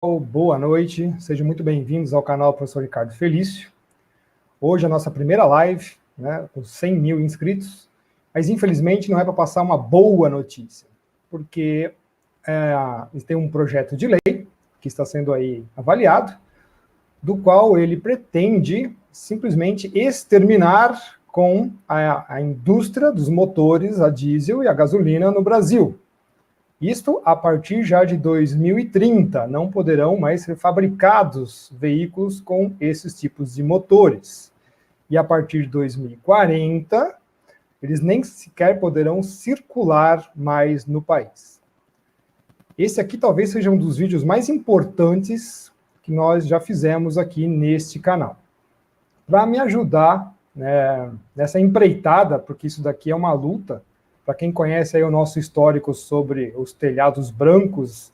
Boa noite, sejam muito bem-vindos ao canal Professor Ricardo Felício. Hoje é a nossa primeira live, né, com 100 mil inscritos, mas infelizmente não é para passar uma boa notícia, porque tem um projeto de lei que está sendo aí avaliado, do qual ele pretende simplesmente exterminar com a indústria dos motores a diesel e a gasolina no Brasil. Isto a partir já de 2030, não poderão mais ser fabricados veículos com esses tipos de motores. E a partir de 2040, eles nem sequer poderão circular mais no país. Esse aqui talvez seja um dos vídeos mais importantes que nós já fizemos aqui neste canal. Para me ajudar, né, nessa empreitada, porque isso daqui é uma luta. Para quem conhece aí o nosso histórico sobre os telhados brancos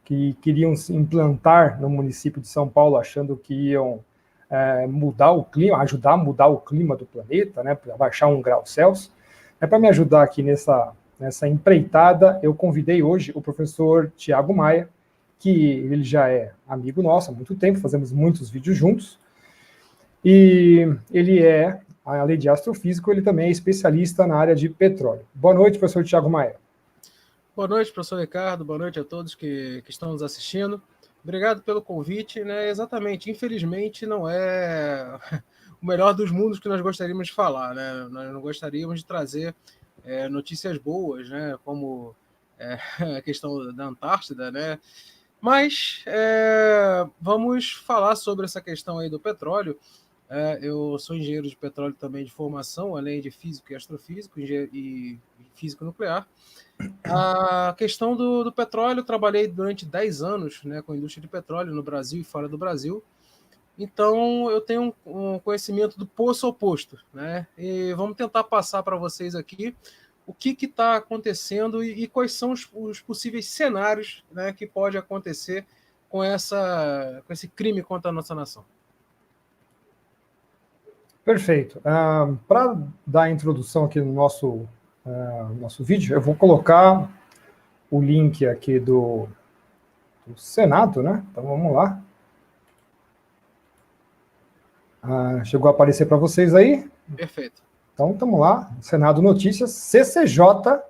que queriam se implantar no município de São Paulo, achando que iam mudar o clima, ajudar a mudar o clima do planeta, né, para baixar 1 grau Celsius. Para me ajudar aqui nessa empreitada, eu convidei hoje o professor Tiago Maia, que ele já é amigo nosso há muito tempo, fazemos muitos vídeos juntos, e ele além de astrofísico, ele também é especialista na área de petróleo. Boa noite, professor Tiago Maia. Boa noite, professor Ricardo. Boa noite a todos que estão nos assistindo. Obrigado pelo convite. Né? Exatamente, infelizmente não é o melhor dos mundos que nós gostaríamos de falar. Né? Nós não gostaríamos de trazer notícias boas, né? Como a questão da Antártida, né? Mas vamos falar sobre essa questão aí do petróleo. Eu sou engenheiro de petróleo também de formação, além de físico e astrofísico e físico nuclear. A questão do petróleo, trabalhei durante 10 anos, né, com a indústria de petróleo no Brasil e fora do Brasil. Então, eu tenho um conhecimento do poço oposto. Né, e vamos tentar passar para vocês aqui o que está acontecendo e quais são os possíveis cenários, né, que pode acontecer com esse crime contra a nossa nação. Perfeito. Para dar a introdução aqui no nosso vídeo, eu vou colocar o link aqui do Senado, né? Então vamos lá. Chegou a aparecer para vocês aí? Perfeito. Então estamos lá. Senado Notícias. CCJ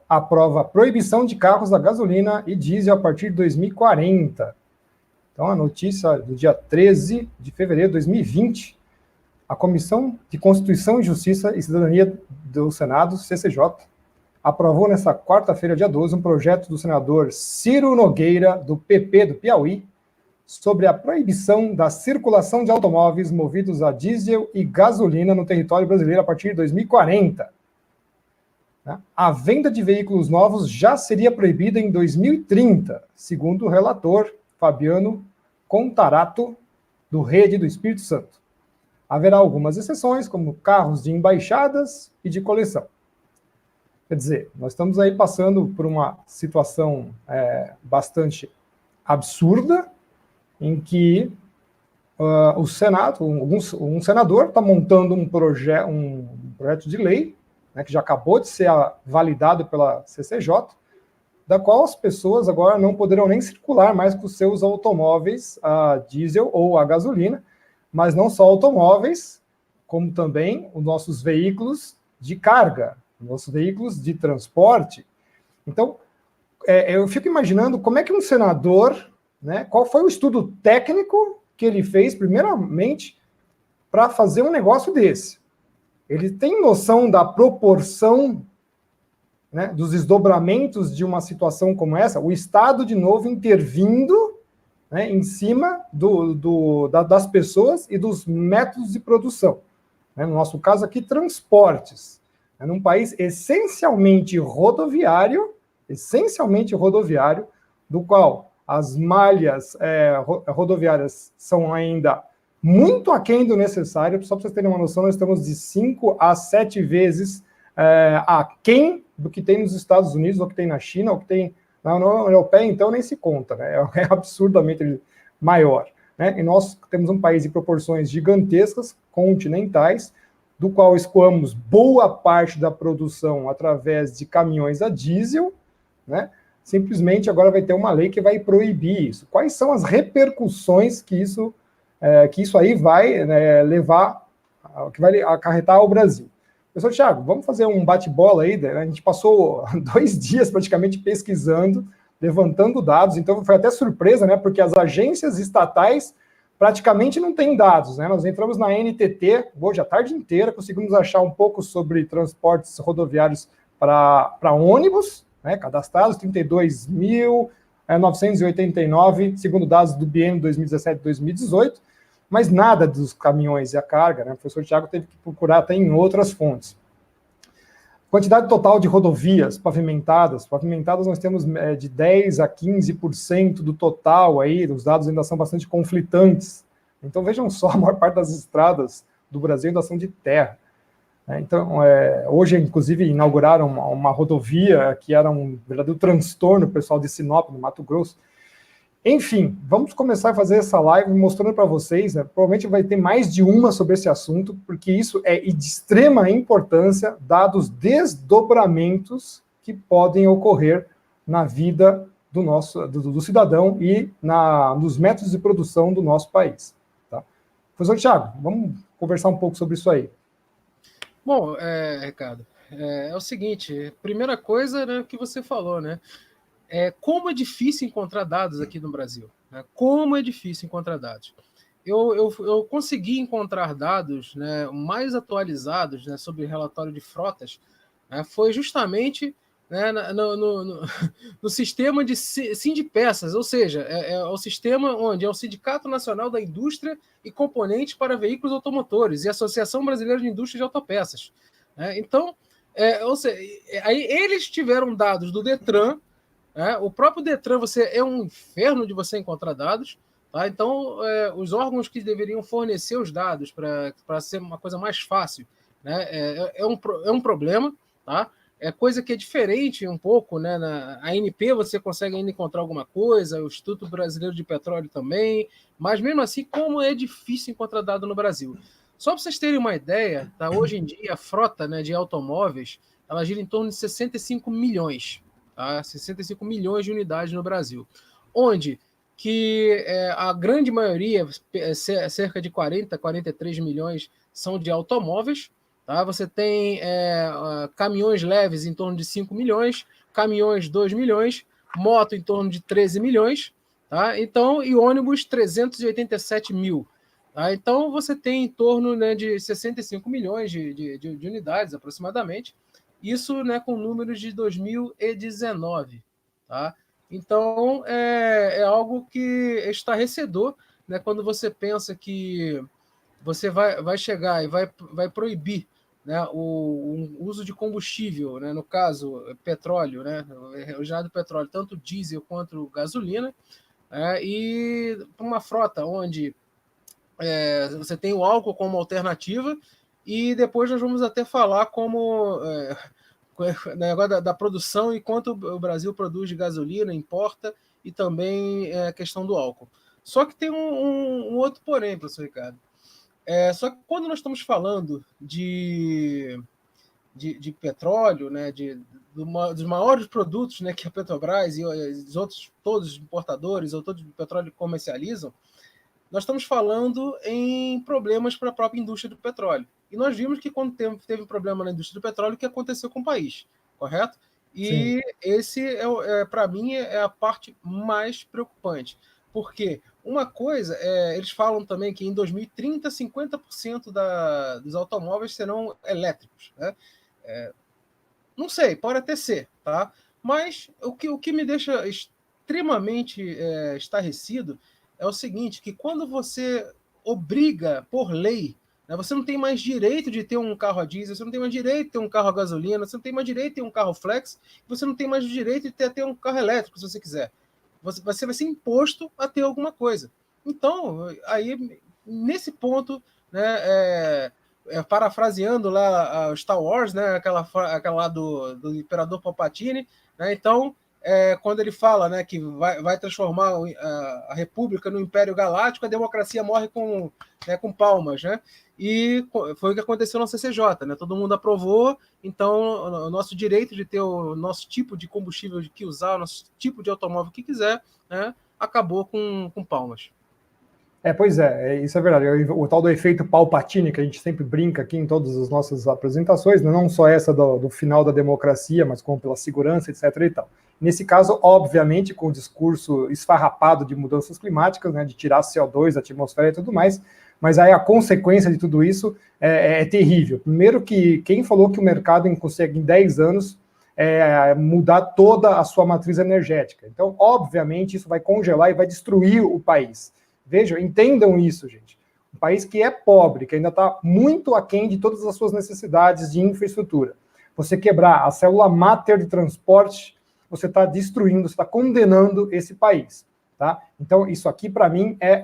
aprova proibição de carros a gasolina e diesel a partir de 2040. Então a notícia do dia 13 de fevereiro de 2020. A Comissão de Constituição e Justiça e Cidadania do Senado, CCJ, aprovou nesta quarta-feira, dia 12, um projeto do senador Ciro Nogueira, do PP do Piauí, sobre a proibição da circulação de automóveis movidos a diesel e gasolina no território brasileiro a partir de 2040. A venda de veículos novos já seria proibida em 2030, segundo o relator Fabiano Contarato, do Rede do Espírito Santo. Haverá algumas exceções, como carros de embaixadas e de coleção. Quer dizer, nós estamos aí passando por uma situação bastante absurda, em que o Senado, um senador está montando um projeto de lei, né, que já acabou de ser validado pela CCJ, da qual as pessoas agora não poderão nem circular mais com seus automóveis a diesel ou a gasolina, mas não só automóveis, como também os nossos veículos de carga, nossos veículos de transporte. Então, eu fico imaginando como é que um senador, né, qual foi o estudo técnico que ele fez, primeiramente, para fazer um negócio desse. Ele tem noção da proporção, né, dos desdobramentos de uma situação como essa, o Estado, de novo, intervindo, né, em cima das pessoas e dos métodos de produção. Né, no nosso caso aqui, transportes. Num país essencialmente rodoviário, do qual as malhas rodoviárias são ainda muito aquém do necessário. Só para vocês terem uma noção, nós estamos de 5 a 7 vezes aquém do que tem nos Estados Unidos, ou que tem na China, ou que tem na União Europeia, então nem se conta, né? É absurdamente maior. Né? E nós temos um país de proporções gigantescas, continentais, do qual escoamos boa parte da produção através de caminhões a diesel, né? simplesmente agora vai ter uma lei que vai proibir isso. Quais são as repercussões que isso aí vai, né, levar, que vai acarretar ao Brasil? Professor Thiago, vamos fazer um bate-bola aí, né? A gente passou 2 dias praticamente pesquisando, levantando dados, então foi até surpresa, né, porque as agências estatais praticamente não têm dados, né? Nós entramos na NTT hoje a tarde inteira, conseguimos achar um pouco sobre transportes rodoviários para ônibus, né, cadastrados, 32.989, segundo dados do biênio 2017-2018, mas nada dos caminhões e a carga, né? O professor Thiago teve que procurar até em outras fontes. Quantidade total de rodovias pavimentadas nós temos de 10% a 15% do total aí, os dados ainda são bastante conflitantes. Então vejam só, a maior parte das estradas do Brasil ainda são de terra. Então, hoje, inclusive, inauguraram uma rodovia que era um verdadeiro transtorno, o pessoal de Sinop, no Mato Grosso. Enfim, vamos começar a fazer essa live mostrando para vocês, né? Provavelmente vai ter mais de uma sobre esse assunto, porque isso é de extrema importância, dados desdobramentos que podem ocorrer na vida do cidadão e nos métodos de produção do nosso país. Tá? Professor Thiago, vamos conversar um pouco sobre isso aí. Bom, Ricardo, é o seguinte, primeira coisa, né, que você falou, né? Como é difícil encontrar dados aqui no Brasil. Né? Como é difícil encontrar dados. Eu consegui encontrar dados, né, mais atualizados, né, sobre relatório de frotas, né, foi justamente, né, no sistema de Sindipeças, ou seja, é o sistema onde é o Sindicato Nacional da Indústria e Componentes para Veículos Automotores e a Associação Brasileira de Indústria de Autopeças. Né? Então, ou seja, aí eles tiveram dados do Detran. O próprio Detran é um inferno de você encontrar dados. Tá? Então, os órgãos que deveriam fornecer os dados para ser uma coisa mais fácil, né, é um problema. Tá? É coisa que é diferente um pouco. Né? Na ANP você consegue ainda encontrar alguma coisa, o Instituto Brasileiro de Petróleo também, mas mesmo assim, como é difícil encontrar dado no Brasil. Só para vocês terem uma ideia, tá? Hoje em dia a frota, né, de automóveis ela gira em torno de 65 milhões. Tá? 65 milhões de unidades no Brasil, onde que a grande maioria, cerca de 43 milhões, são de automóveis. Tá? Você tem caminhões leves em torno de 5 milhões, caminhões 2 milhões, moto em torno de 13 milhões, tá? Então, e ônibus 387 mil. Tá? Então, você tem em torno, né, de 65 milhões de unidades, aproximadamente, isso, né, com números de 2019. Tá? Então, é algo que é estarrecedor, né, quando você pensa que você vai chegar e vai proibir, né, o uso de combustível, né, no caso, petróleo, né, o gerado petróleo, tanto diesel quanto gasolina, e uma frota onde você tem o álcool como alternativa, e depois nós vamos até falar como negócio da produção e quanto o Brasil produz de gasolina, importa, e também a questão do álcool. Só que tem um outro porém, professor Ricardo. Só que quando nós estamos falando de petróleo, né, dos maiores produtos, né, que a Petrobras e os outros, todos os importadores ou todos os petróleo comercializam, nós estamos falando em problemas para a própria indústria do petróleo. E nós vimos que quando teve problema na indústria do petróleo, o que aconteceu com o país, correto? E sim, esse, para mim, é a parte mais preocupante. Porque uma coisa, eles falam também que em 2030, 50% dos automóveis serão elétricos. Né? Não sei, pode até ser, tá? Mas o que me deixa extremamente estarrecido é o seguinte, que quando você obriga por lei, né, você não tem mais direito de ter um carro a diesel, você não tem mais direito de ter um carro a gasolina, você não tem mais direito de ter um carro flex, você não tem mais direito de ter um carro elétrico, se você quiser. Você vai ser imposto a ter alguma coisa. Então, aí, nesse ponto, né, parafraseando lá Star Wars, né, aquela lá do Imperador Palpatine, né, então quando ele fala, né, que vai transformar a República no Império Galáctico, a democracia morre com palmas, né? E foi o que aconteceu na CCJ, né? Todo mundo aprovou, então o nosso direito de ter o nosso tipo de combustível que usar, o nosso tipo de automóvel que quiser, né, acabou com palmas. Pois isso é verdade. O tal do efeito Palpatine, que a gente sempre brinca aqui em todas as nossas apresentações, né? Não só essa do final da democracia, mas como pela segurança, etc. e tal. Nesse caso, obviamente, com o discurso esfarrapado de mudanças climáticas, né, de tirar CO2 da atmosfera e tudo mais, mas aí a consequência de tudo isso é terrível. Primeiro que quem falou que o mercado consegue em 10 anos mudar toda a sua matriz energética. Então, obviamente, isso vai congelar e vai destruir o país. Vejam, entendam isso, gente. Um país que é pobre, que ainda está muito aquém de todas as suas necessidades de infraestrutura. Você quebrar a célula máter de transporte, você está destruindo, você está condenando esse país. Tá? Então, isso aqui, para mim, é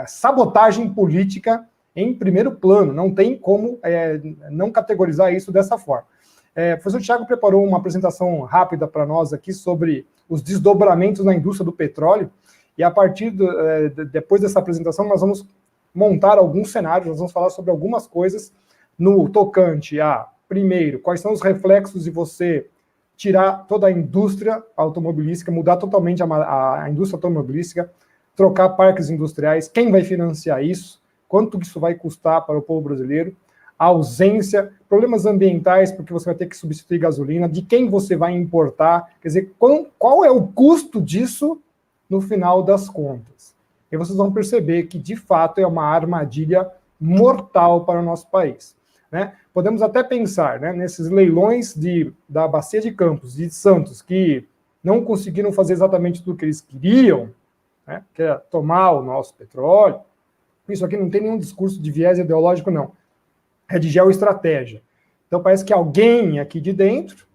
sabotagem política em primeiro plano. Não tem como não categorizar isso dessa forma. O professor Thiago preparou uma apresentação rápida para nós aqui sobre os desdobramentos na indústria do petróleo. E a partir depois dessa apresentação, nós vamos montar alguns cenários, nós vamos falar sobre algumas coisas no tocante a, primeiro, quais são os reflexos de você tirar toda a indústria automobilística, mudar totalmente a indústria automobilística, trocar parques industriais, quem vai financiar isso, quanto isso vai custar para o povo brasileiro, a ausência, problemas ambientais, porque você vai ter que substituir gasolina, de quem você vai importar, quer dizer, qual é o custo disso no final das contas. E vocês vão perceber que, de fato, é uma armadilha mortal para o nosso país. Né? Podemos até pensar, né, nesses leilões da Bacia de Campos e de Santos, que não conseguiram fazer exatamente tudo o que eles queriam, né, que é tomar o nosso petróleo. Isso aqui não tem nenhum discurso de viés ideológico, não. É de geoestratégia. Então, parece que alguém aqui de dentro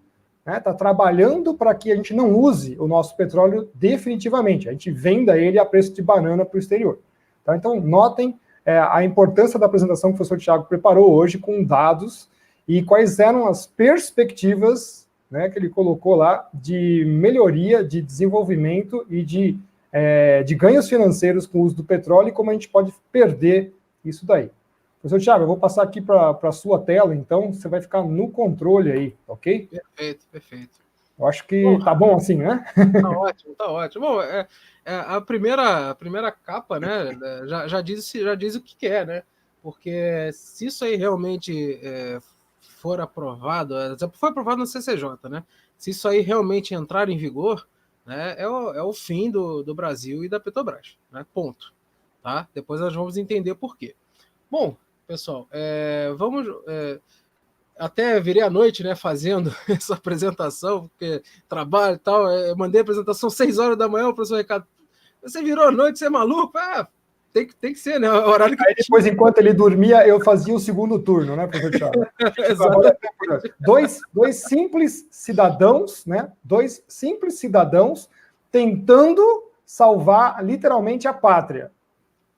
está trabalhando para que a gente não use o nosso petróleo definitivamente, a gente venda ele a preço de banana para o exterior. Tá? Então, notem a importância da apresentação que o professor Thiago preparou hoje com dados e quais eram as perspectivas, né, que ele colocou lá de melhoria, de desenvolvimento e de ganhos financeiros com o uso do petróleo e como a gente pode perder isso daí. Professor Thiago, eu vou passar aqui para a sua tela, então você vai ficar no controle aí, ok? Perfeito. Eu acho que tá bom assim, né? Tá ótimo. Bom, a primeira capa, né, já diz o que é, né? Porque se isso aí realmente for aprovado, foi aprovado no CCJ, né? Se isso aí realmente entrar em vigor, né, é o fim do Brasil e da Petrobras, né? Ponto. Tá? Depois nós vamos entender por quê. Bom, pessoal, vamos... até virei à noite, né, fazendo essa apresentação, porque trabalho e tal, mandei a apresentação 6 horas da manhã, o professor Ricardo, você virou à noite, você é maluco? Tem que ser, né, o horário que... Aí depois, enquanto ele dormia, eu fazia o segundo turno, né, professor Thiago? Dois simples cidadãos, né, tentando salvar literalmente a pátria.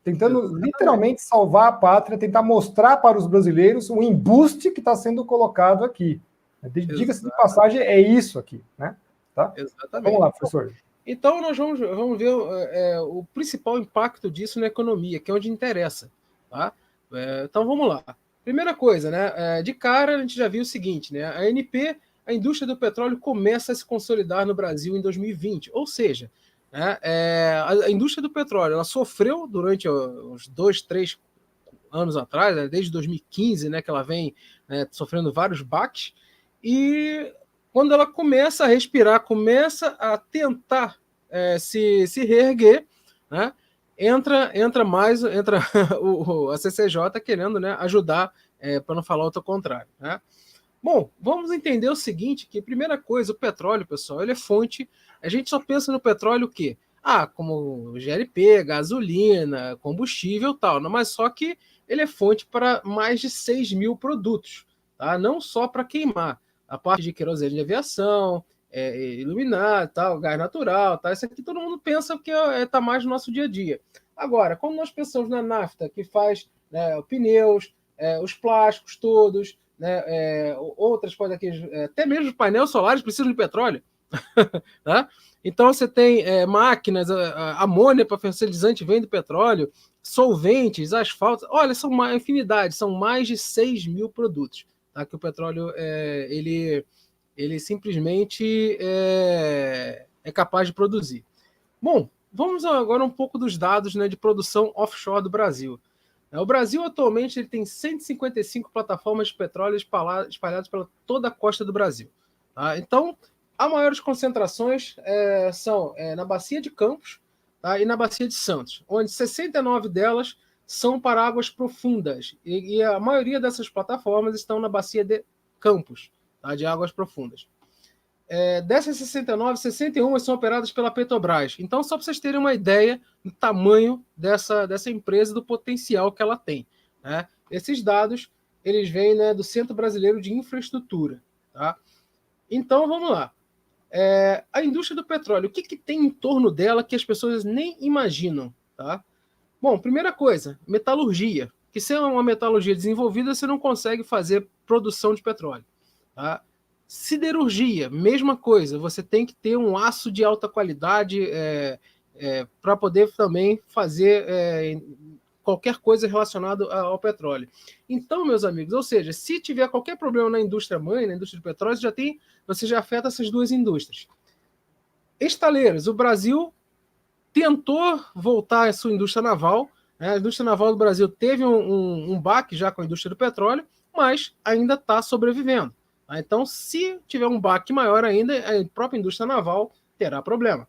Tentando literalmente salvar a pátria, tentar mostrar para os brasileiros o embuste que está sendo colocado aqui. Diga-se de passagem, é isso aqui, né? Tá? Exatamente. Vamos lá, professor. Então, nós vamos ver o principal impacto disso na economia, que é onde interessa. Tá? Então, vamos lá. Primeira coisa, né? De cara, a gente já viu o seguinte, né? A ANP, a indústria do petróleo, começa a se consolidar no Brasil em 2020. Ou seja, né, a indústria do petróleo ela sofreu durante uns 2, 3 anos atrás, né, desde 2015, né, que ela vem sofrendo vários baques, e quando ela começa a respirar, começa a tentar se reerguer, né, entra a CCJ querendo, né, ajudar, para não falar outro contrário. Né? Bom, vamos entender o seguinte, que primeira coisa, o petróleo, pessoal, ele é fonte, a gente só pensa no petróleo o quê? Como GLP, gasolina, combustível e tal, mas só que ele é fonte para mais de 6 mil produtos, tá? Não só para queimar, a parte de querosene de aviação, iluminar, tal, gás natural, tá? Isso aqui todo mundo pensa que está mais no nosso dia a dia. Agora, quando nós pensamos na nafta, que faz, né, pneus, os plásticos todos, né, outras coisas aqui, até mesmo os painéis solares precisam de petróleo, Tá? Então você tem máquinas, amônia para fertilizante vem do petróleo, solventes, asfalto, olha, são uma infinidade, são mais de 6 mil produtos, tá? Que o petróleo ele simplesmente é capaz de produzir. Bom, vamos agora um pouco dos dados, né, de produção offshore do Brasil. O Brasil atualmente ele tem 155 plataformas de petróleo espalhadas pela toda a costa do Brasil. Tá? Então, as maiores concentrações são na Bacia de Campos, tá? E na Bacia de Santos, onde 69 delas são para águas profundas. E a maioria dessas plataformas estão na Bacia de Campos, tá? De águas profundas. Dessas 69, 61 são operadas pela Petrobras. Então, só para vocês terem uma ideia do tamanho dessa empresa, do potencial que ela tem. Né? Esses dados eles vêm, né, do Centro Brasileiro de Infraestrutura. Tá? Então, vamos lá. A indústria do petróleo, o que tem em torno dela que as pessoas nem imaginam? Tá? Bom, primeira coisa, metalurgia. Que se é uma metalurgia desenvolvida, você não consegue fazer produção de petróleo. Tá? Siderurgia, mesma coisa. Você tem que ter um aço de alta qualidade para poder também fazer qualquer coisa relacionada ao petróleo. Então, meus amigos, ou seja, se tiver qualquer problema na indústria mãe, na indústria do petróleo, você já afeta essas duas indústrias. Estaleiros, o Brasil tentou voltar à sua indústria naval. A indústria naval do Brasil teve um baque já com a indústria do petróleo, mas ainda está sobrevivendo. Então, se tiver um baque maior ainda, a própria indústria naval terá problema.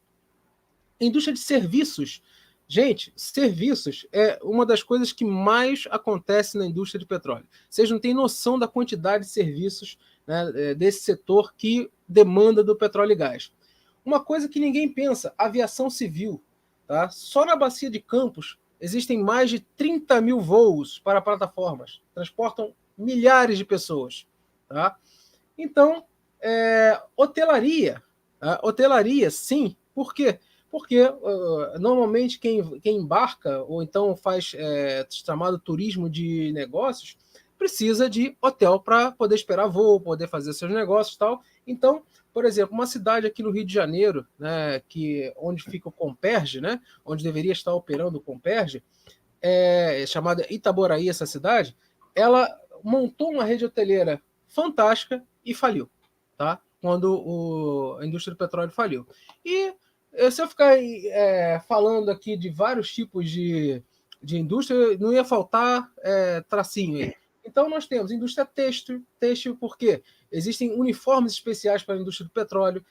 Indústria de serviços. Gente, serviços é uma das coisas que mais acontece na indústria de petróleo. Vocês não têm noção da quantidade de serviços, né, desse setor que demanda do petróleo e gás. Uma coisa que ninguém pensa, aviação civil. Tá? Só na Bacia de Campos existem mais de 30 mil voos para plataformas. Transportam milhares de pessoas. Tá? Então, hotelaria. Hotelaria, sim. Por quê? Porque normalmente quem embarca, ou então faz chamado turismo de negócios, precisa de hotel para poder esperar voo, poder fazer seus negócios e tal. Então, por exemplo, uma cidade aqui no Rio de Janeiro, né, onde fica o Comperge, né, onde deveria estar operando o Comperge, chamada Itaboraí, essa cidade, ela montou uma rede hoteleira fantástica e faliu, tá? Quando a indústria do petróleo faliu. E se eu ficar falando aqui de vários tipos de indústria, não ia faltar tracinho aí. Então, nós temos indústria têxtil porque existem uniformes especiais para a indústria do petróleo,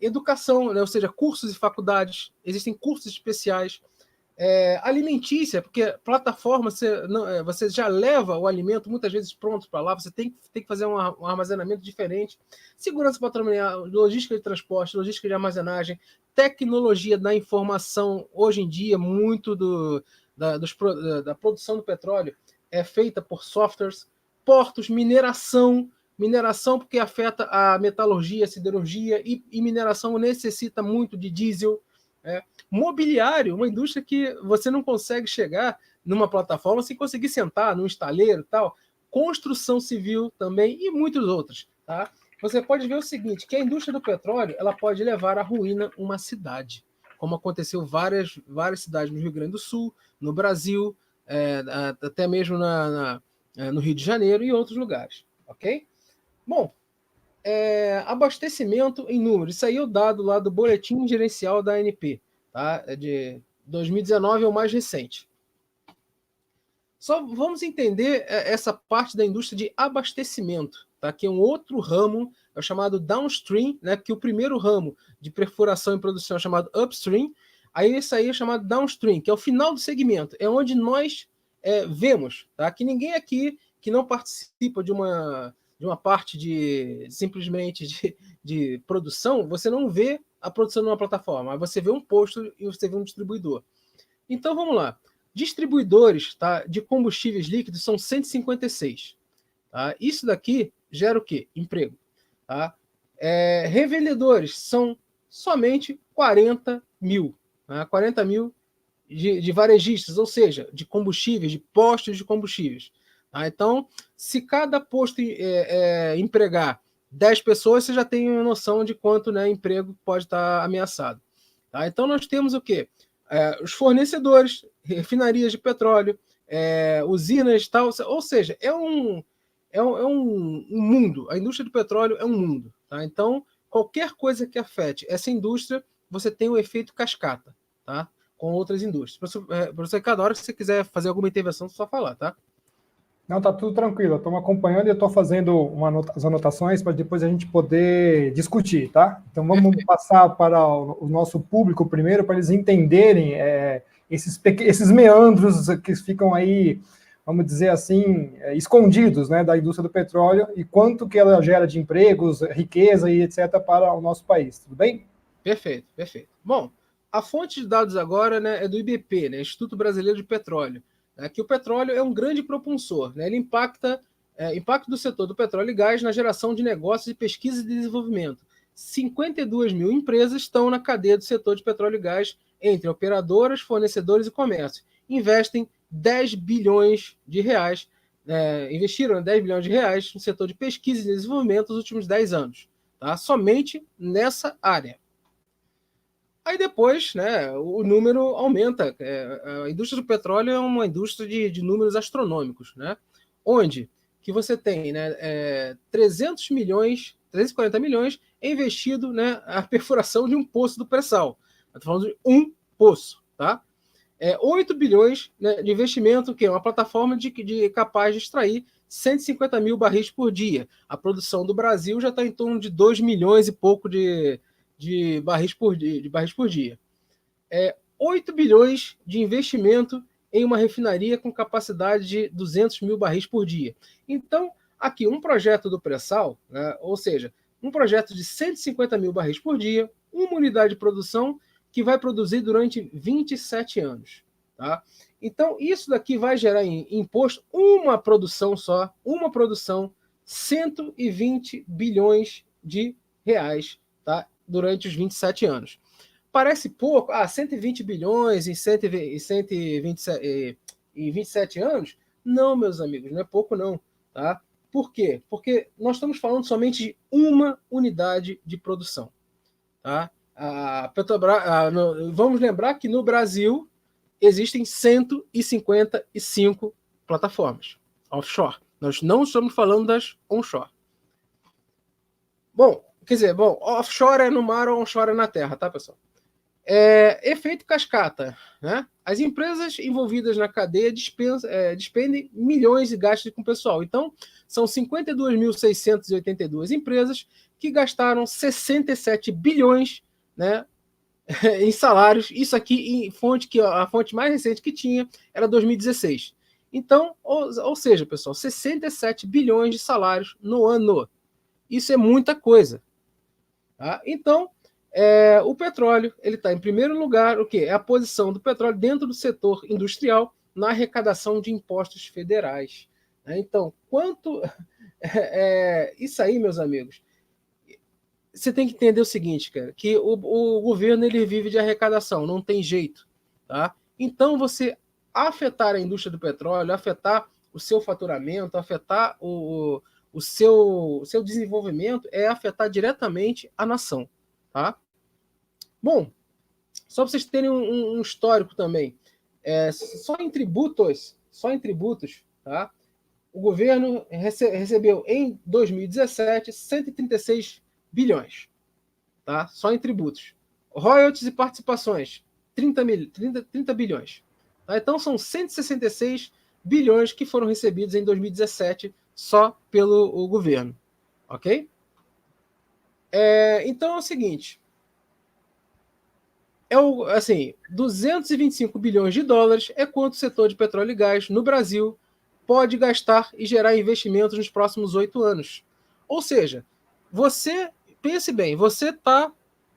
educação, né, ou seja, cursos e faculdades, existem cursos especiais, alimentícia, porque plataforma você já leva o alimento muitas vezes pronto para lá, você tem que fazer um armazenamento diferente. Segurança patrimonial, logística de transporte, logística de armazenagem, tecnologia da informação. Hoje em dia, muito da produção do petróleo é feita por softwares, portos, mineração porque afeta a metalurgia, a siderurgia, e mineração necessita muito de diesel. Mobiliário, uma indústria que você não consegue chegar numa plataforma sem conseguir sentar num estaleiro e tal. Construção civil também e muitos outros. Tá? Você pode ver o seguinte, que a indústria do petróleo ela pode levar à ruína uma cidade, como aconteceu várias cidades no Rio Grande do Sul, no Brasil, até mesmo no Rio de Janeiro e outros lugares. Ok? Bom, abastecimento em números. Isso aí é o dado lá do Boletim Gerencial da ANP. Tá? De 2019 é o mais recente. Só vamos entender essa parte da indústria de abastecimento, tá? Que é um outro ramo, é o chamado downstream, né? Porque o primeiro ramo de perfuração e produção é chamado upstream, aí isso aí é chamado downstream, que é o final do segmento, é onde nós vemos, tá? Que ninguém aqui que não participa de uma parte simplesmente de produção, você não vê a produção numa plataforma, você vê um posto e você vê um distribuidor. Então vamos lá. Distribuidores, tá, de combustíveis líquidos são 156. Tá? Isso daqui gera o quê? Emprego. Tá? Revendedores são somente 40 mil. Tá? 40 mil de varejistas, ou seja, de combustíveis, de postos de combustíveis. Tá? Então, se cada posto empregar 10 pessoas, você já tem noção de quanto, né, emprego pode estar ameaçado. Tá? Então, nós temos o quê? Os fornecedores, refinarias de petróleo, usinas, tal, ou seja, é um mundo. A indústria do petróleo é um mundo. Tá? Então, qualquer coisa que afete essa indústria, você tem um efeito cascata, tá? Com outras indústrias. Professor, cada hora que você quiser fazer alguma intervenção, só falar, tá? Não, tá tudo tranquilo. Estamos acompanhando e eu estou fazendo as anotações para depois a gente poder discutir, tá? Então vamos Perfeito. passar para o nosso público primeiro, para eles entenderem esses meandros que ficam aí, vamos dizer assim, escondidos, né, da indústria do petróleo e quanto que ela gera de empregos, riqueza e etc. para o nosso país. Tudo bem? Perfeito, perfeito. Bom, a fonte de dados agora, né, é do IBP, né, Instituto Brasileiro de Petróleo, né, que o petróleo é um grande propulsor, né, ele impacto do setor do petróleo e gás na geração de negócios e pesquisa e desenvolvimento. 52 mil empresas estão na cadeia do setor de petróleo e gás, entre operadoras, fornecedores e comércio. Investem 10 bilhões de reais, investiram 10 bilhões de reais no setor de pesquisa e desenvolvimento nos últimos 10 anos, tá? Somente nessa área. Aí depois, né, o número aumenta. A indústria do petróleo é uma indústria de números astronômicos, né? Onde que você tem, né, 300 milhões, 340 milhões investido, né, a perfuração de um poço do pré-sal. Estou falando de um poço, tá? 8 bilhões, né, de investimento, que é uma plataforma capaz de extrair 150 mil barris por dia. A produção do Brasil já está em torno de 2 milhões e pouco de barris por dia. 8 bilhões de investimento em uma refinaria com capacidade de 200 mil barris por dia. Então, aqui, um projeto do pré-sal, né, ou seja, um projeto de 150 mil barris por dia, uma unidade de produção que vai produzir durante 27 anos. Tá? Então, isso daqui vai gerar em imposto uma produção só, 120 bilhões de reais, tá? Durante os 27 anos. Parece pouco, 120 bilhões em 27 anos? Não, meus amigos, não é pouco não. Tá? Por quê? Porque nós estamos falando somente de uma unidade de produção. Tá? A Petrobras, vamos lembrar que no Brasil existem 155 plataformas offshore. Nós não estamos falando das onshore. Bom, quer dizer, offshore é no mar ou onshore é na terra, tá, pessoal? Efeito cascata. Né? As empresas envolvidas na cadeia despendem milhões de gastos com o pessoal. Então, são 52.682 empresas que gastaram 67 bilhões, né, em salários. Isso aqui, a fonte mais recente que tinha era 2016. Então, ou seja, pessoal, 67 bilhões de salários no ano. Isso é muita coisa. Tá? Então, o petróleo ele está em primeiro lugar. O que é a posição do petróleo dentro do setor industrial na arrecadação de impostos federais. Né? Então, quanto isso aí, meus amigos, você tem que entender o seguinte, cara, que o governo ele vive de arrecadação, não tem jeito, tá? Então, você afetar a indústria do petróleo, afetar o seu faturamento, afetar o seu desenvolvimento é afetar diretamente a nação, tá? Bom, só para vocês terem um histórico também, só em tributos, tá? O governo recebeu em 2017 136 bilhões, tá? Só em tributos. Royalties e participações, 30 bilhões. Tá? Então são 166 bilhões que foram recebidos em 2017 só pelo governo. Ok? Então é o seguinte. Assim, 225 bilhões de dólares é quanto o setor de petróleo e gás no Brasil pode gastar e gerar investimentos nos próximos 8 anos. Ou seja, pense bem, você está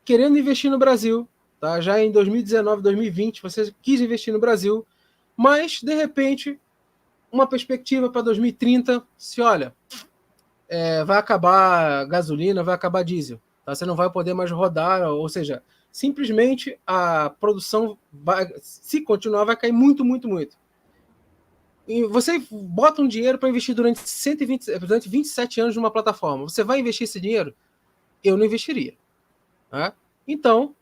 querendo investir no Brasil, tá? Já em 2019, 2020, você quis investir no Brasil, mas, de repente, uma perspectiva para 2030, olha, vai acabar gasolina, vai acabar diesel, tá? Você não vai poder mais rodar, ou seja, simplesmente a produção, se continuar, vai cair muito, muito, muito. E você bota um dinheiro para investir durante 27 anos numa plataforma. Você vai investir esse dinheiro? Eu não investiria. Tá? Então,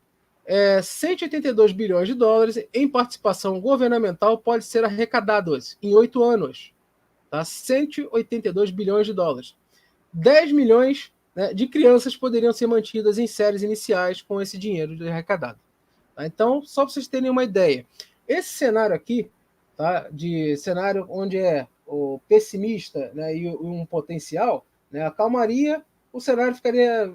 182 bilhões de dólares em participação governamental pode ser arrecadados em 8 anos. Tá? 182 bilhões de dólares. 10 milhões, né, de crianças poderiam ser mantidas em séries iniciais com esse dinheiro arrecadado. Tá? Então, só para vocês terem uma ideia, esse cenário aqui, tá, de cenário onde é o pessimista, né, e um potencial, né, acalmaria, o cenário ficaria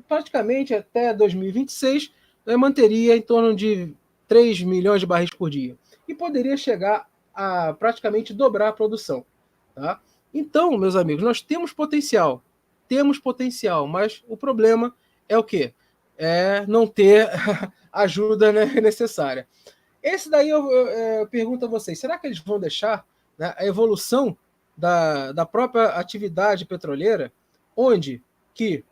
praticamente até 2026, né, manteria em torno de 3 milhões de barris por dia. E poderia chegar a praticamente dobrar a produção. Tá? Então, meus amigos, nós temos potencial, mas o problema é o quê? É não ter ajuda, né, necessária. Esse daí eu pergunto a vocês, será que eles vão deixar, né, a evolução da própria atividade petroleira, onde que,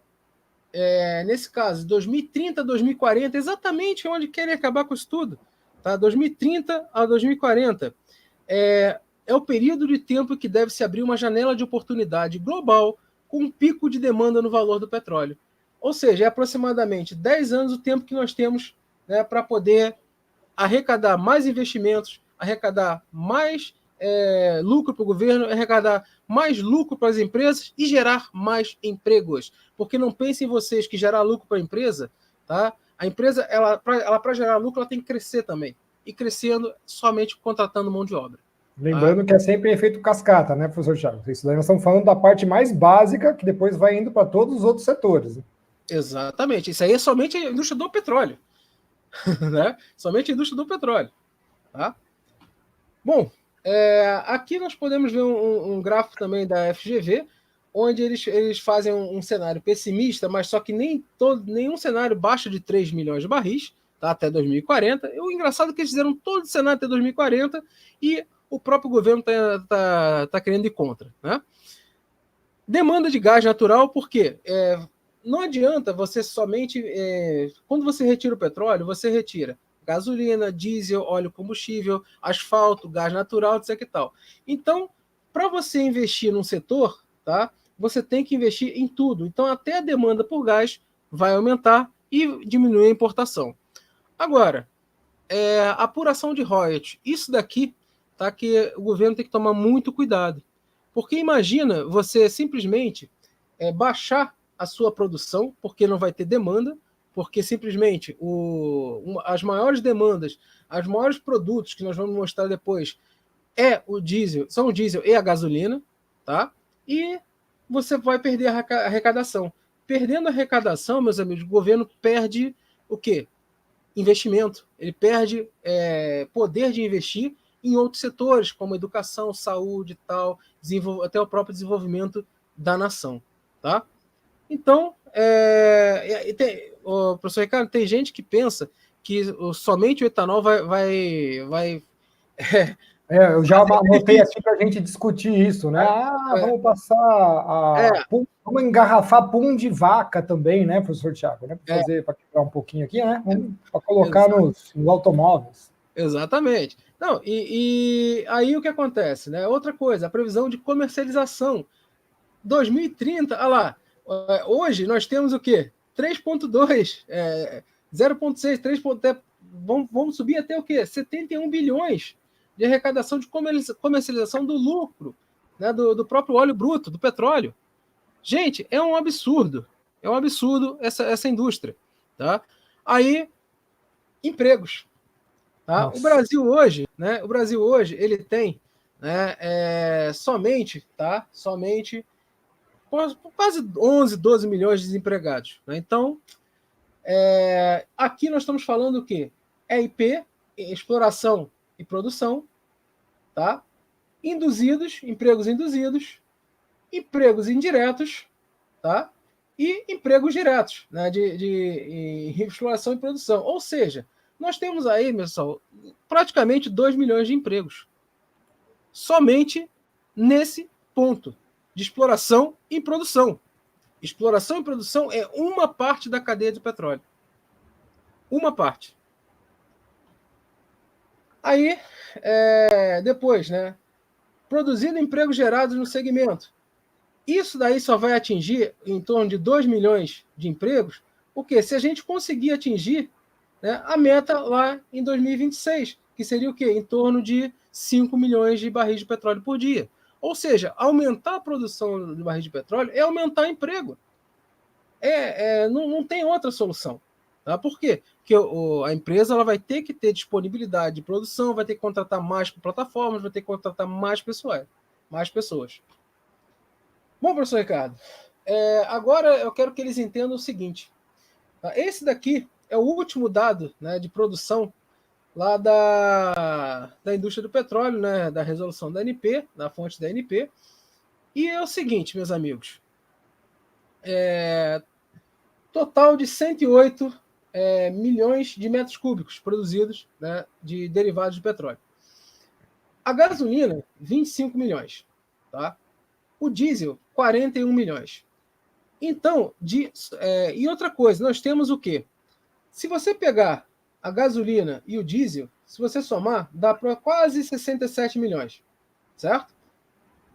nesse caso, 2030, 2040, exatamente onde querem acabar com isso tudo, tá? 2030 a 2040, é o período de tempo que deve se abrir uma janela de oportunidade global com um pico de demanda no valor do petróleo. Ou seja, é aproximadamente 10 anos o tempo que nós temos, né, para poder arrecadar mais investimentos, arrecadar mais lucro para o governo, arrecadar mais lucro para as empresas e gerar mais empregos. Porque não pensem vocês que gerar lucro para a empresa, tá? A empresa, ela para gerar lucro, ela tem que crescer também. E crescendo somente contratando mão de obra. Lembrando que é sempre efeito cascata, né, professor Thiago? Isso daí nós estamos falando da parte mais básica, que depois vai indo para todos os outros setores. Né? Exatamente. Isso aí é somente a indústria do petróleo. Né? Somente a indústria do petróleo. Tá? Bom, aqui nós podemos ver um gráfico também da FGV, onde eles fazem um cenário pessimista, mas só que nenhum cenário baixo de 3 milhões de barris, tá, até 2040. E o engraçado é que eles fizeram todo o cenário até 2040 e o próprio governo tá querendo ir contra. Né? Demanda de gás natural, por quê? Não adianta você somente... quando você retira o petróleo, você retira gasolina, diesel, óleo combustível, asfalto, gás natural, etc. E tal. Então, para você investir num setor, tá, você tem que investir em tudo. Então, até a demanda por gás vai aumentar e diminuir a importação. Agora, apuração de royalties. Isso daqui, tá, que o governo tem que tomar muito cuidado. Porque imagina você simplesmente baixar a sua produção, porque não vai ter demanda, porque simplesmente as maiores demandas, os maiores produtos que nós vamos mostrar depois são o diesel e a gasolina, tá? E você vai perder a arrecadação. Perdendo a arrecadação, meus amigos, o governo perde o quê? Investimento. Ele perde poder de investir em outros setores, como educação, saúde e tal, até o próprio desenvolvimento da nação. Tá? Então, professor Ricardo, tem gente que pensa que somente o etanol vai eu já anotei aqui para a gente discutir isso, né? Vamos passar vamos engarrafar pum de vaca também, né, professor Thiago? Né? Para quebrar um pouquinho aqui, né? Para colocar nos automóveis. Exatamente. Não, e aí o que acontece, né? Outra coisa, a previsão de comercialização. 2030, olha lá, hoje nós temos o quê? 3,2, 0,6, 3, vamos subir até o quê? 71 bilhões de arrecadação de comercialização do lucro, né, do próprio óleo bruto, do petróleo. Gente, é um absurdo essa indústria. Tá? Aí, empregos. Tá? O Brasil hoje, ele tem, né, somente quase 11, 12 milhões de desempregados. Né? Então, aqui nós estamos falando o quê? EIP, exploração e produção, tá? Empregos induzidos, empregos indiretos, tá? E empregos diretos, né? de exploração e produção. Ou seja, nós temos aí, pessoal, praticamente 2 milhões de empregos. Somente nesse ponto de exploração e produção. Exploração e produção é uma parte da cadeia de petróleo. Uma parte. Aí, depois, né? produzindo empregos gerados no segmento. Isso daí só vai atingir em torno de 2 milhões de empregos, porque se a gente conseguir atingir, né, a meta lá em 2026, que seria o quê? Em torno de 5 milhões de barris de petróleo por dia. Ou seja, aumentar a produção de barris de petróleo é aumentar o emprego. Não tem outra solução. Tá? Por quê? Porque a empresa ela vai ter que ter disponibilidade de produção, vai ter que contratar mais plataformas, vai ter que contratar mais pessoas. Bom, professor Ricardo, agora eu quero que eles entendam o seguinte. Tá? Esse daqui é o último dado, né, de produção lá da indústria do petróleo, né, da resolução da ANP, da fonte da ANP. E é o seguinte, meus amigos. Total de 108 milhões de metros cúbicos produzidos, né, de derivados de petróleo. A gasolina, 25 milhões. Tá? O diesel, 41 milhões. Então, e outra coisa, nós temos o quê? Se você pegar a gasolina e o diesel, se você somar, dá para quase 67 milhões, certo?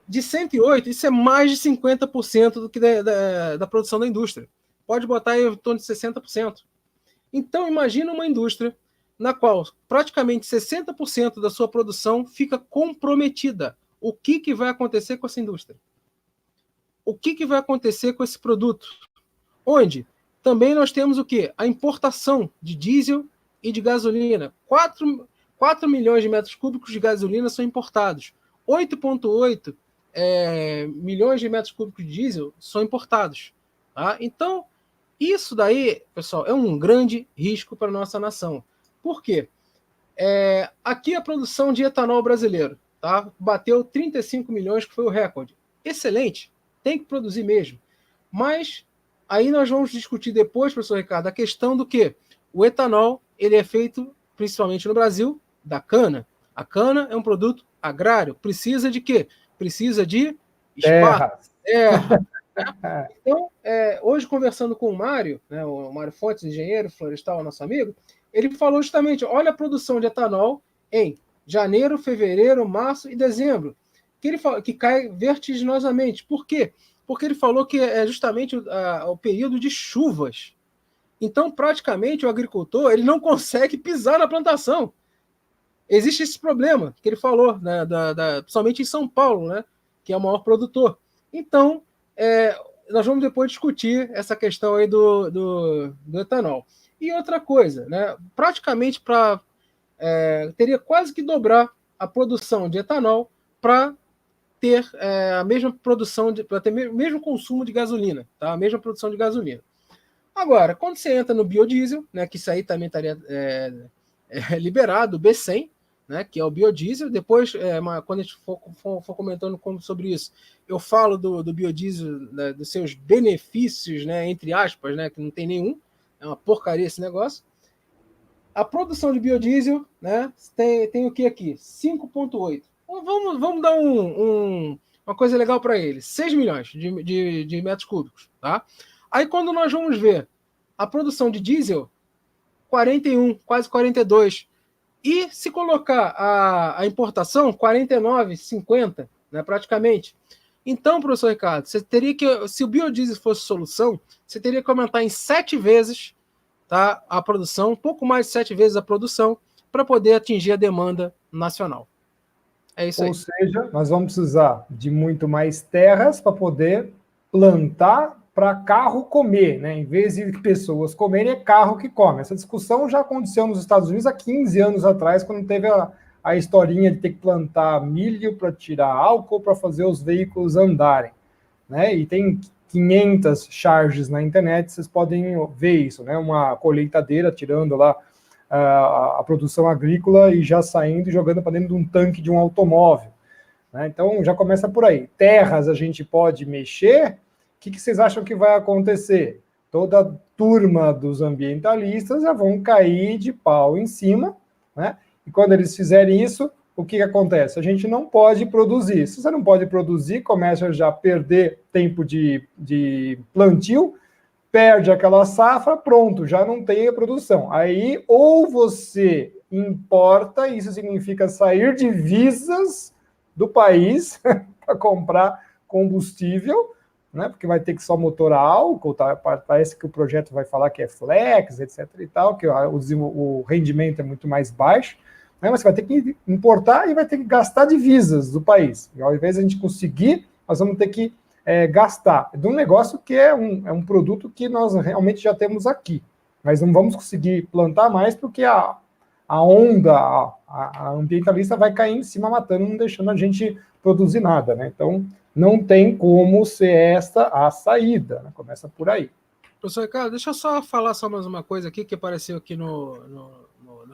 De 108, isso é mais de 50% do que da produção da indústria. Pode botar aí em torno de 60%. Então, imagina uma indústria na qual praticamente 60% da sua produção fica comprometida. O que vai acontecer com essa indústria? O que vai acontecer com esse produto? Onde também nós temos o quê? A importação de diesel e de gasolina. 4 milhões de metros cúbicos de gasolina são importados. 8,8 milhões de metros cúbicos de diesel são importados. Tá? Então, isso daí, pessoal, é um grande risco para a nossa nação. Por quê? Aqui a produção de etanol brasileiro, tá? Bateu 35 milhões, que foi o recorde. Excelente, tem que produzir mesmo. Mas aí nós vamos discutir depois, professor Ricardo, a questão do que o etanol ele é feito, principalmente no Brasil, da cana. A cana é um produto agrário. Precisa de quê? Precisa de espaço, terra. Então, hoje, conversando com o Mário, né, o Mário Fontes, engenheiro florestal, nosso amigo, ele falou justamente, olha a produção de etanol em janeiro, fevereiro, março e dezembro, que cai vertiginosamente. Por quê? Porque ele falou que é justamente o período de chuvas. Então, praticamente, o agricultor ele não consegue pisar na plantação. Existe esse problema que ele falou, né, principalmente em São Paulo, né, que é o maior produtor. Então, nós vamos depois discutir essa questão aí do etanol. E outra coisa, né, praticamente teria quase que dobrar a produção de etanol para ter a mesma produção, para ter o mesmo consumo de gasolina, tá? A mesma produção de gasolina. Agora, quando você entra no biodiesel, né, que isso aí também estaria liberado, o B100, né, que é o biodiesel. Depois, quando a gente for comentando sobre isso, eu falo do biodiesel, né, dos seus benefícios, né, entre aspas, né, que não tem nenhum, é uma porcaria esse negócio. A produção de biodiesel, né, tem o que aqui? 5,8. Vamos dar uma coisa legal para ele. 6 milhões de metros cúbicos. Tá? Aí quando nós vamos ver a produção de diesel, 41, quase 42. E se colocar a importação, 49, 50, né, praticamente. Então, professor Ricardo, você teria que, se o biodiesel fosse solução, você teria que aumentar em 7 vezes, tá, a produção, um pouco mais de 7 vezes a produção, para poder atingir a demanda nacional. É isso aí. Ou seja, nós vamos precisar de muito mais terras para poder plantar para carro comer, né? Em vez de pessoas comerem, é carro que come. Essa discussão já aconteceu nos Estados Unidos há 15 anos atrás, quando teve a historinha de ter que plantar milho para tirar álcool para fazer os veículos andarem, né? E tem 500 charges na internet, vocês podem ver isso, né? Uma colheitadeira tirando lá a produção agrícola e já saindo e jogando para dentro de um tanque de um automóvel, né? Então já começa por aí. Terras a gente pode mexer. O que vocês acham que vai acontecer? Toda a turma dos ambientalistas já vão cair de pau em cima, né? E quando eles fizerem isso, o que acontece? A gente não pode produzir. Se você não pode produzir, começa já a perder tempo de plantio, perde aquela safra, pronto, já não tem a produção. Aí, ou você importa, isso significa sair divisas do país para comprar combustível, né? Porque vai ter que só motor a álcool, tá? Parece que o projeto vai falar que é flex, etc. e tal, que o rendimento é muito mais baixo, né? Mas você vai ter que importar e vai ter que gastar divisas do país. E ao invés de a gente conseguir, nós vamos ter que gastar de um negócio que é um produto que nós realmente já temos aqui. Mas não vamos conseguir plantar mais porque a onda, a ambientalista vai cair em cima matando, não deixando a gente produzir nada, né? Então, não tem como ser esta a saída, né? Começa por aí. Professor Ricardo, deixa eu só falar só mais uma coisa aqui que apareceu aqui no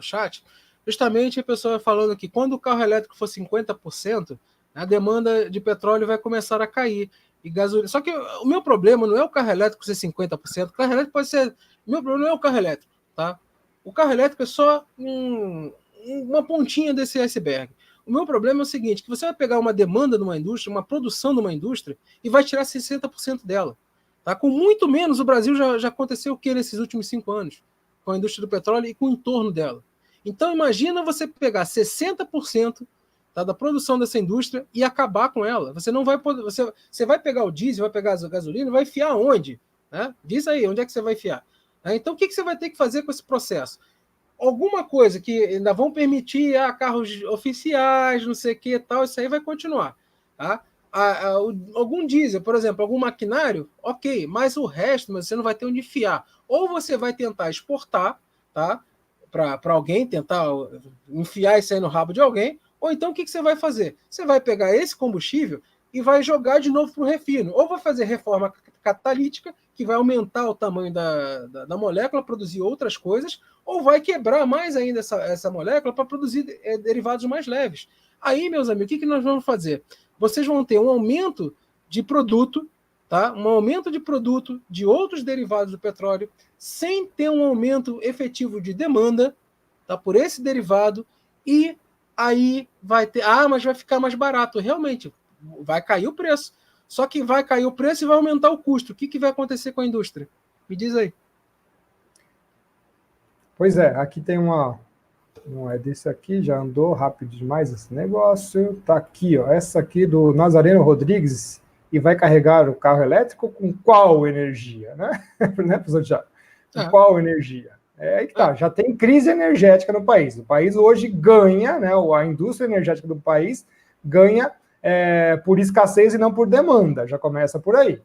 chat. Justamente a pessoa falando que quando o carro elétrico for 50%, a demanda de petróleo vai começar a cair. E gasolina. Só que o meu problema não é o carro elétrico ser 50%. O carro elétrico pode ser. O meu problema não é o carro elétrico, tá? O carro elétrico é só uma pontinha desse iceberg. O meu problema é o seguinte: que você vai pegar uma demanda de uma indústria, uma produção de uma indústria, e vai tirar 60% dela. Tá? Com muito menos, o Brasil já aconteceu o que nesses últimos 5 anos? Com a indústria do petróleo e com o entorno dela. Então, imagina você pegar 60%, tá, da produção dessa indústria e acabar com ela. Você não vai poder. Você vai pegar o diesel, vai pegar a gasolina, vai enfiar onde? Né? Diz aí, onde é que você vai enfiar? Então, o que você vai ter que fazer com esse processo? Alguma coisa que ainda vão permitir carros oficiais, não sei o que tal, isso aí vai continuar. Tá? Algum diesel, por exemplo, algum maquinário, ok, mas o resto você não vai ter onde enfiar. Ou você vai tentar exportar, tá? Para alguém, tentar enfiar isso aí no rabo de alguém, ou então o que você vai fazer? Você vai pegar esse combustível e vai jogar de novo para o refino. Ou vai fazer reforma catalítica, que vai aumentar o tamanho da molécula, produzir outras coisas, ou vai quebrar mais ainda essa molécula para produzir derivados mais leves. Aí, meus amigos, o que nós vamos fazer? Vocês vão ter um aumento de produto, tá? Um aumento de produto de outros derivados do petróleo, sem ter um aumento efetivo de demanda, tá? Por esse derivado, e aí vai ter, mas vai ficar mais barato. Realmente, vai cair o preço. Só que vai cair o preço e vai aumentar o custo. O que vai acontecer com a indústria? Me diz aí. Pois é, aqui tem não é desse aqui, já andou rápido demais esse negócio. Tá aqui, ó, essa aqui do Nazareno Rodrigues, e vai carregar o carro elétrico com qual energia, né? Né, professor Thiago? Com qual energia? É aí que tá, já tem crise energética no país. O país hoje ganha, né? A indústria energética do país ganha por escassez e não por demanda, já começa por aí.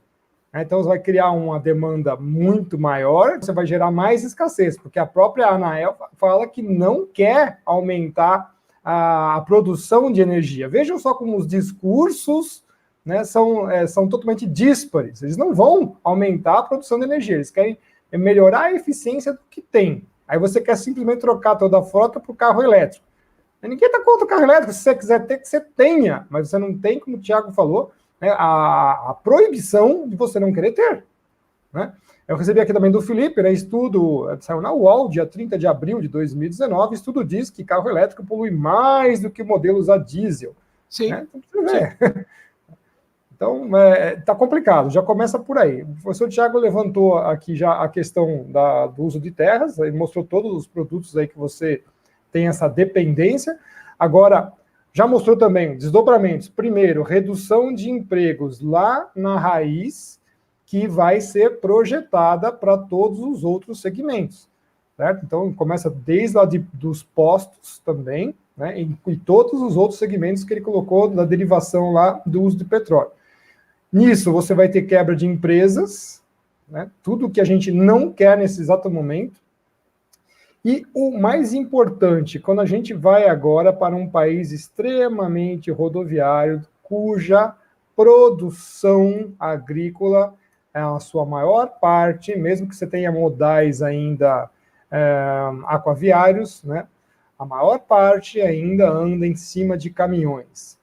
Então, você vai criar uma demanda muito maior, você vai gerar mais escassez, porque a própria Anael fala que não quer aumentar a produção de energia. Vejam só como os discursos, né, são totalmente díspares. Eles não vão aumentar a produção de energia, eles querem melhorar a eficiência do que tem. Aí você quer simplesmente trocar toda a frota para o carro elétrico. Ninguém está contra o carro elétrico, se você quiser ter, que você tenha, mas você não tem, como o Thiago falou, a proibição de você não querer ter. Né? Eu recebi aqui também do Felipe, né, estudo, saiu na UOL, dia 30 de abril de 2019, estudo diz que carro elétrico polui mais do que modelos a diesel. Sim. Né? Então, tá complicado, já começa por aí. O professor Thiago levantou aqui já a questão do uso de terras, ele mostrou todos os produtos aí que você tem essa dependência. Agora, já mostrou também desdobramentos. Primeiro, redução de empregos lá na raiz, que vai ser projetada para todos os outros segmentos. Certo? Então, começa desde lá dos postos também, né, e todos os outros segmentos que ele colocou da derivação lá do uso de petróleo. Nisso, você vai ter quebra de empresas, né, tudo que a gente não quer nesse exato momento. E o mais importante, quando a gente vai agora para um país extremamente rodoviário, cuja produção agrícola é a sua maior parte, mesmo que você tenha modais ainda aquaviários, né, a maior parte ainda anda em cima de caminhões.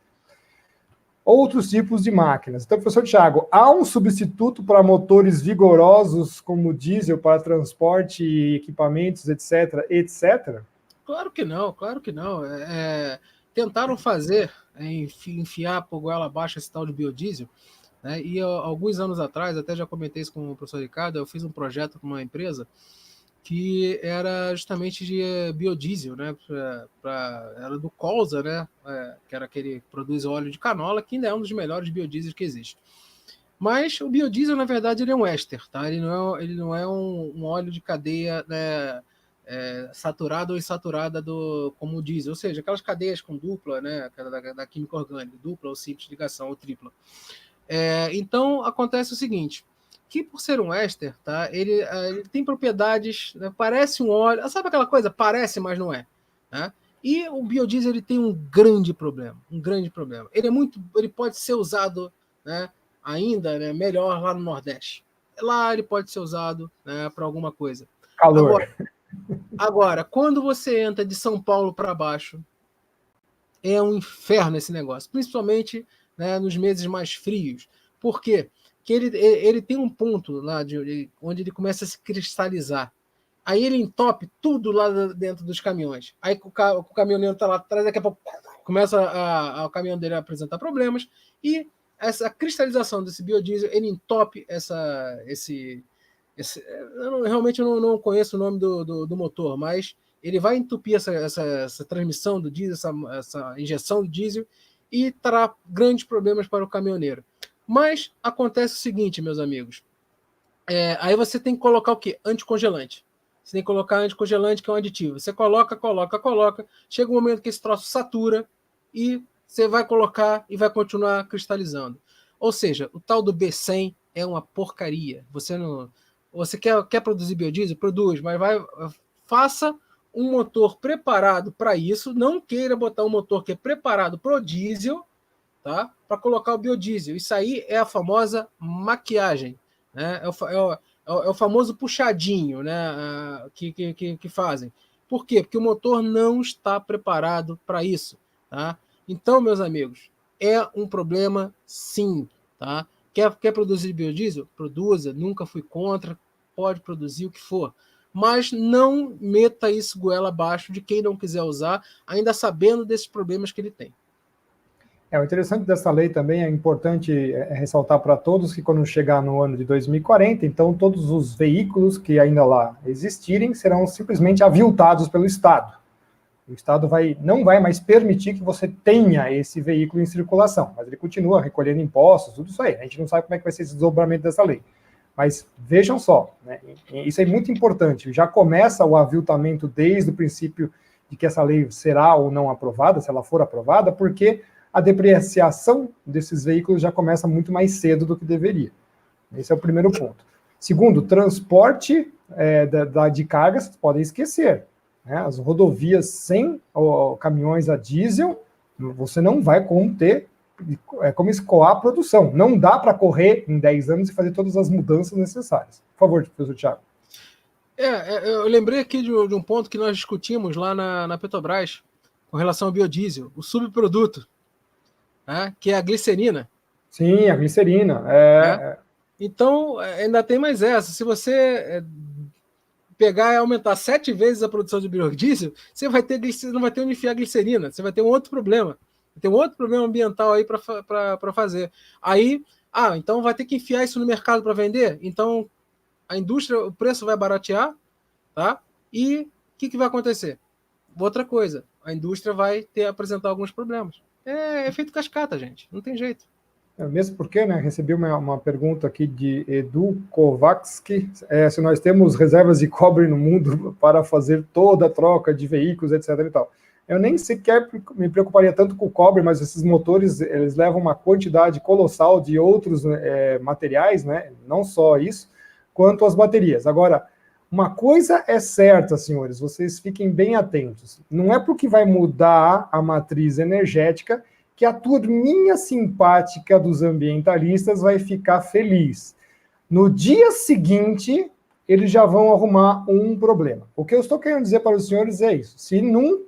Outros tipos de máquinas. Então, professor Thiago, há um substituto para motores vigorosos como diesel para transporte, equipamentos, etc., etc.? Claro que não, claro que não. Tentaram fazer, enfiar por goela abaixo esse tal de biodiesel, né? E alguns anos atrás, até já comentei isso com o professor Ricardo, eu fiz um projeto com uma empresa que era justamente de biodiesel, né? Era do Colza, né? Que era aquele que produz óleo de canola, que ainda é um dos melhores biodiesels que existe. Mas o biodiesel, na verdade, ele é um éster, tá? Ele não é um óleo de cadeia, né, saturada ou insaturada como o diesel, ou seja, aquelas cadeias com dupla, né, da química orgânica, dupla ou simples ligação ou tripla. Então, acontece o seguinte, que por ser um éster, tá, ele tem propriedades, né, parece um óleo, sabe aquela coisa? Parece, mas não é. Né? E o biodiesel ele tem um grande problema. Ele pode ser usado, né, ainda, né, melhor lá no Nordeste. Lá ele pode ser usado, né, para alguma coisa. Calor. Agora, quando você entra de São Paulo para baixo, é um inferno esse negócio, principalmente, né, nos meses mais frios. Por quê? Porque ele tem um ponto lá onde ele começa a se cristalizar. Aí ele entope tudo lá dentro dos caminhões. Aí o caminhoneiro está lá atrás, daqui a pouco começa o caminhão dele a apresentar problemas, e essa cristalização desse biodiesel, ele entope realmente eu não conheço o nome do motor, mas ele vai entupir essa transmissão do diesel, essa injeção do diesel, e terá grandes problemas para o caminhoneiro. Mas acontece o seguinte, meus amigos, aí você tem que colocar o quê? Anticongelante. Você tem que colocar anticongelante, que é um aditivo. Você coloca, chega um momento que esse troço satura e você vai colocar e vai continuar cristalizando. Ou seja, o tal do B100 é uma porcaria. Você quer produzir biodiesel? Produz, mas faça um motor preparado para isso. Não queira botar um motor que é preparado para o diesel, tá? Para colocar o biodiesel. Isso aí é a famosa maquiagem, né? É o famoso puxadinho, né? Que fazem. Por quê? Porque o motor não está preparado para isso, tá? Então, meus amigos, é um problema sim, tá? Quer produzir biodiesel? Produza, nunca fui contra, pode produzir o que for. Mas não meta isso goela abaixo de quem não quiser usar, ainda sabendo desses problemas que ele tem. O interessante dessa lei também é importante ressaltar para todos que quando chegar no ano de 2040, então todos os veículos que ainda lá existirem serão simplesmente aviltados pelo Estado. O Estado não vai mais permitir que você tenha esse veículo em circulação, mas ele continua recolhendo impostos, tudo isso aí. A gente não sabe como é que vai ser esse desdobramento dessa lei. Mas vejam só, né, isso é muito importante. Já começa o aviltamento desde o princípio de que essa lei será ou não aprovada, se ela for aprovada, porque a depreciação desses veículos já começa muito mais cedo do que deveria. Esse é o primeiro ponto. Segundo, transporte de cargas, podem esquecer. Né? As rodovias sem caminhões a diesel, você não vai conter, como escoar a produção. Não dá para correr em 10 anos e fazer todas as mudanças necessárias. Por favor, professor Thiago. Eu lembrei aqui de um ponto que nós discutimos lá na Petrobras, com relação ao biodiesel, o subproduto, né, que é a glicerina. Sim, a glicerina. Então, ainda tem mais essa. Se você pegar e aumentar 7 vezes a produção de biodiesel, você não vai ter onde enfiar a glicerina, você vai ter um outro problema. Tem um outro problema ambiental aí para fazer. Aí, então vai ter que enfiar isso no mercado para vender? Então, a indústria, o preço vai baratear, tá? E o que vai acontecer? Outra coisa, a indústria vai apresentar alguns problemas. É efeito cascata, gente. Não tem jeito. Mesmo porque, né, recebi uma pergunta aqui de Edu Kovacsky, se nós temos reservas de cobre no mundo para fazer toda a troca de veículos, etc. e tal. Eu nem sequer me preocuparia tanto com o cobre, mas esses motores, eles levam uma quantidade colossal de outros materiais, né, não só isso, quanto as baterias. Agora, uma coisa é certa, senhores, vocês fiquem bem atentos. Não é porque vai mudar a matriz energética que a turminha simpática dos ambientalistas vai ficar feliz. No dia seguinte, eles já vão arrumar um problema. O que eu estou querendo dizer para os senhores é isso. Se num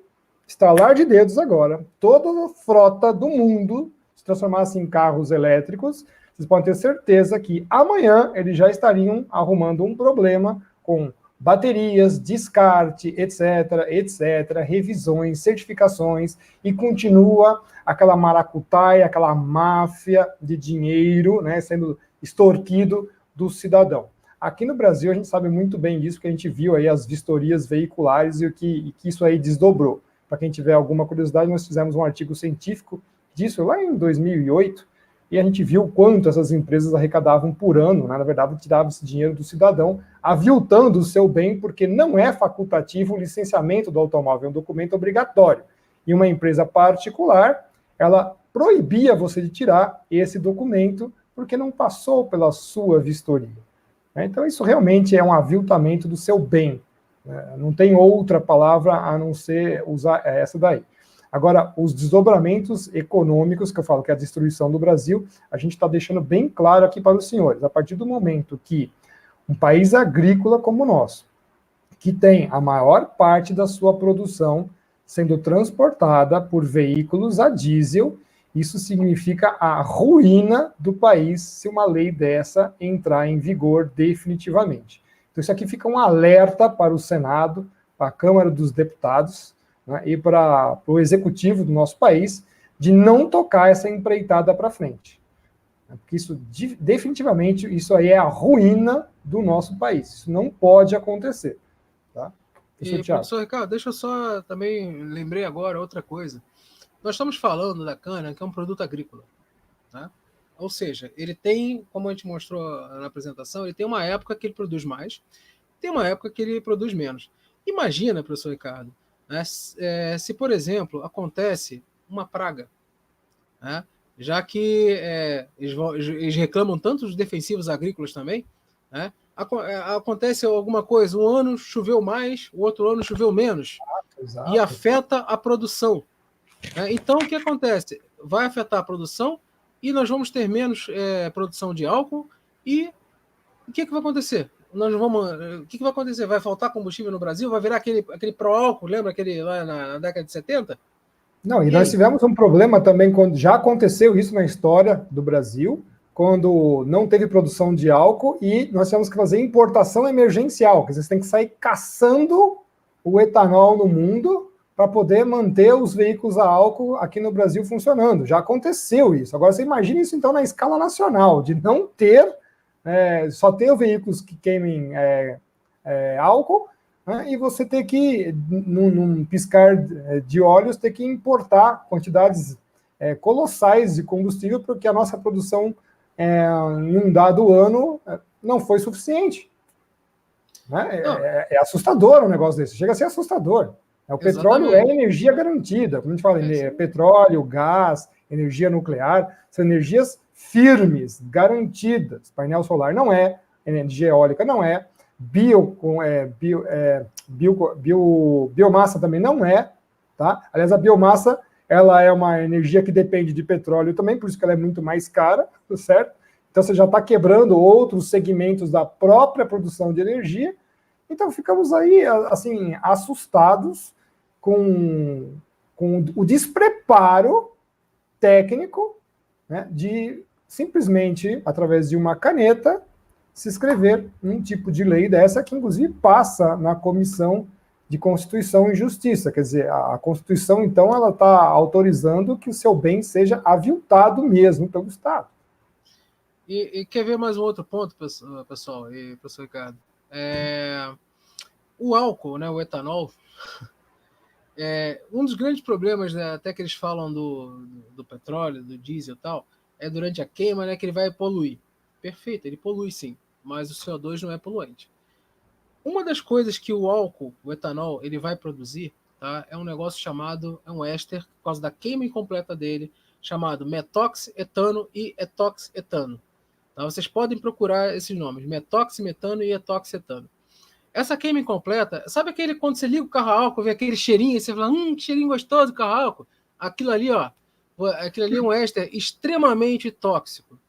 estalar de dedos agora, toda a frota do mundo se transformasse em carros elétricos, vocês podem ter certeza que amanhã eles já estariam arrumando um problema com baterias, descarte, etc., revisões, certificações, e continua aquela maracutaia, aquela máfia de dinheiro, né, sendo extorquido do cidadão. Aqui no Brasil, a gente sabe muito bem disso, que a gente viu aí as vistorias veiculares e que isso aí desdobrou. Para quem tiver alguma curiosidade, nós fizemos um artigo científico disso lá em 2008, e a gente viu quanto essas empresas arrecadavam por ano, né? Na verdade, tiravam esse dinheiro do cidadão, aviltando o seu bem, porque não é facultativo o licenciamento do automóvel, é um documento obrigatório. E uma empresa particular, ela proibia você de tirar esse documento, porque não passou pela sua vistoria. Então, isso realmente é um aviltamento do seu bem. Não tem outra palavra a não ser usar essa daí. Agora, os desdobramentos econômicos, que eu falo que é a destruição do Brasil, a gente está deixando bem claro aqui para os senhores. A partir do momento que um país agrícola como o nosso, que tem a maior parte da sua produção sendo transportada por veículos a diesel, isso significa a ruína do país se uma lei dessa entrar em vigor definitivamente. Então, isso aqui fica um alerta para o Senado, para a Câmara dos Deputados, né, e para o Executivo do nosso país, de não tocar essa empreitada para frente. Porque isso, definitivamente, isso aí é a ruína do nosso país. Isso não pode acontecer. Tá? Professor Ricardo, deixa eu só também, lembrei agora outra coisa. Nós estamos falando da cana, que é um produto agrícola. Tá? Ou seja, ele tem, como a gente mostrou na apresentação, ele tem uma época que ele produz mais, tem uma época que ele produz menos. Imagina, professor Ricardo, né, se, por exemplo, acontece uma praga, né, já que eles reclamam tanto dos defensivos agrícolas também, né, acontece alguma coisa, um ano choveu mais, o outro ano choveu menos, Exato. E afeta a produção. Então, o que acontece? Vai afetar a produção e nós vamos ter menos produção de álcool e o que vai acontecer? O que vai acontecer? Vai faltar combustível no Brasil? Vai virar aquele pró-álcool, lembra aquele lá na década de 70? Não, e nós tivemos um problema também, quando já aconteceu isso na história do Brasil, quando não teve produção de álcool e nós tivemos que fazer importação emergencial, quer dizer, você tem que sair caçando o etanol no mundo para poder manter os veículos a álcool aqui no Brasil funcionando. Já aconteceu isso. Agora, você imagina isso, então, na escala nacional, de não ter, só ter veículos que queimem álcool, né, e você ter que, num piscar de olhos, ter que importar quantidades colossais de combustível, porque a nossa produção em um dado ano não foi suficiente. Né? É assustador um negócio desse, chega a ser assustador. O petróleo é energia garantida, como a gente fala, petróleo, gás, energia nuclear, são energias firmes, garantidas. Painel solar não é, energia eólica não é, biomassa também não é, tá? Aliás, a biomassa, ela é uma energia que depende de petróleo também, por isso que ela é muito mais cara, certo? Então você já está quebrando outros segmentos da própria produção de energia. Então ficamos aí, assim, assustados com o despreparo técnico, né, de simplesmente, através de uma caneta, se escrever um tipo de lei dessa, que inclusive passa na Comissão de Constituição e Justiça. Quer dizer, a Constituição, então, ela está autorizando que o seu bem seja aviltado mesmo pelo Estado. E quer ver mais um outro ponto, pessoal e professor Ricardo? O álcool, né, o etanol, um dos grandes problemas, né, até que eles falam do petróleo, do diesel e tal, é durante a queima, né, que ele vai poluir. Perfeito, ele polui sim, mas o CO2 não é poluente. Uma das coisas que o álcool, o etanol, ele vai produzir, tá, é um negócio chamado, é um éster, por causa da queima incompleta dele, chamado metoxetano e etoxetano. Tá? Vocês podem procurar esses nomes, metoximetano e etoxetano. Essa queima incompleta, sabe aquele quando você liga o carro a álcool, vê aquele cheirinho, e você fala, que cheirinho gostoso do carro a álcool? Aquilo ali, aquilo ali é um éster extremamente tóxico,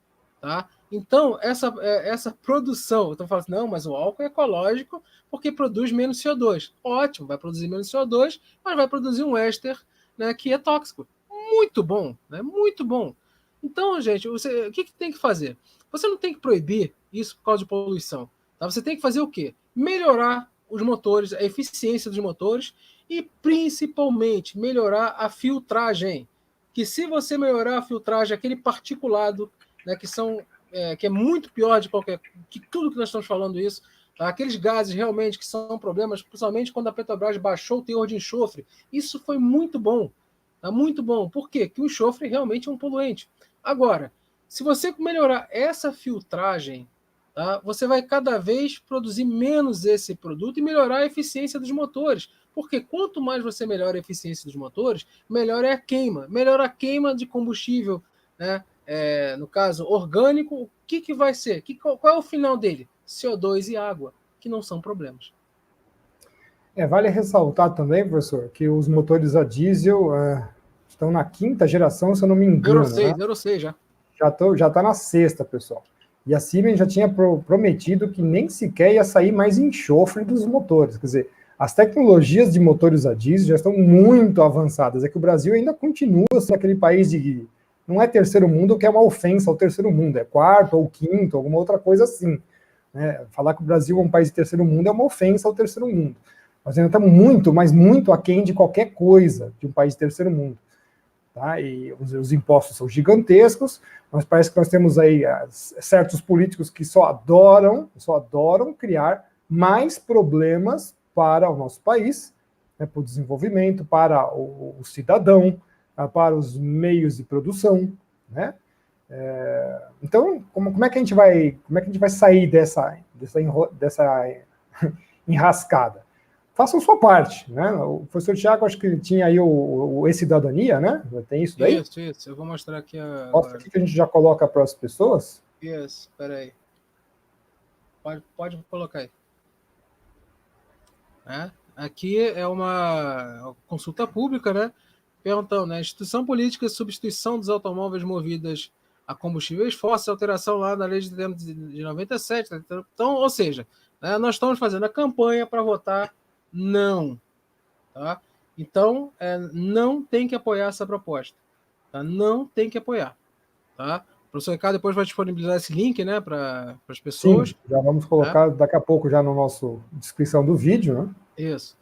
tá? Então, essa produção, então fala assim, não, mas o álcool é ecológico porque produz menos CO2. Ótimo, vai produzir menos CO2, mas vai produzir um éster, né, que é tóxico. Muito bom, né? Muito bom. Então, gente, o que tem que fazer? Você não tem que proibir isso por causa de poluição. Tá? Você tem que fazer o quê? Melhorar os motores, a eficiência dos motores e, principalmente, melhorar a filtragem. Que se você melhorar a filtragem, aquele particulado, né, que são que é muito pior que tudo que nós estamos falando isso. Tá? Aqueles gases realmente que são problemas, principalmente quando a Petrobras baixou o teor de enxofre. Isso foi muito bom. Tá? Muito bom. Por quê? Porque o enxofre realmente é um poluente. Agora, se você melhorar essa filtragem, tá? Você vai cada vez produzir menos esse produto e melhorar a eficiência dos motores. Porque quanto mais você melhora a eficiência dos motores, melhor é a queima. Melhor a queima de combustível, né? No caso orgânico, o que vai ser? Qual é o final dele? CO2 e água, que não são problemas. Vale ressaltar também, professor, que os motores a diesel estão na 5ª geração, se eu não me engano. Euro 6 já. Já está na 6ª, pessoal. E a Siemens já tinha prometido que nem sequer ia sair mais enxofre dos motores. Quer dizer, as tecnologias de motores a diesel já estão muito avançadas. É que o Brasil ainda continua sendo aquele país de... Não é terceiro mundo, que é uma ofensa ao terceiro mundo. É 4º ou 5º, alguma outra coisa assim. Falar que o Brasil é um país de terceiro mundo é uma ofensa ao terceiro mundo. Nós ainda estamos muito, mas muito aquém de qualquer coisa de um país de terceiro mundo. Tá? E os impostos são gigantescos, mas parece que nós temos aí certos políticos que só adoram criar mais problemas para o nosso país, para o desenvolvimento, para o cidadão, para os meios de produção, né? Então, como é que a gente vai sair dessa enrascada? Façam sua parte, né? O professor Tiago, acho que tinha aí o E-Cidadania, né? Tem isso daí? Isso. Eu vou mostrar aqui agora. Mostra aqui que a gente já coloca para as pessoas. Isso, espera aí. Pode colocar aí. Aqui é uma consulta pública, né? Perguntando, né? Instituição política de substituição dos automóveis movidos a combustíveis fósseis, alteração lá na lei de 97. Então, ou seja, né, nós estamos fazendo a campanha para votar não. Tá? Então, não tem que apoiar essa proposta. Tá? Não tem que apoiar. Tá? O professor Ricardo depois vai disponibilizar esse link, né, para as pessoas. Sim, já vamos colocar daqui a pouco já no nosso descrição do vídeo, né? Isso.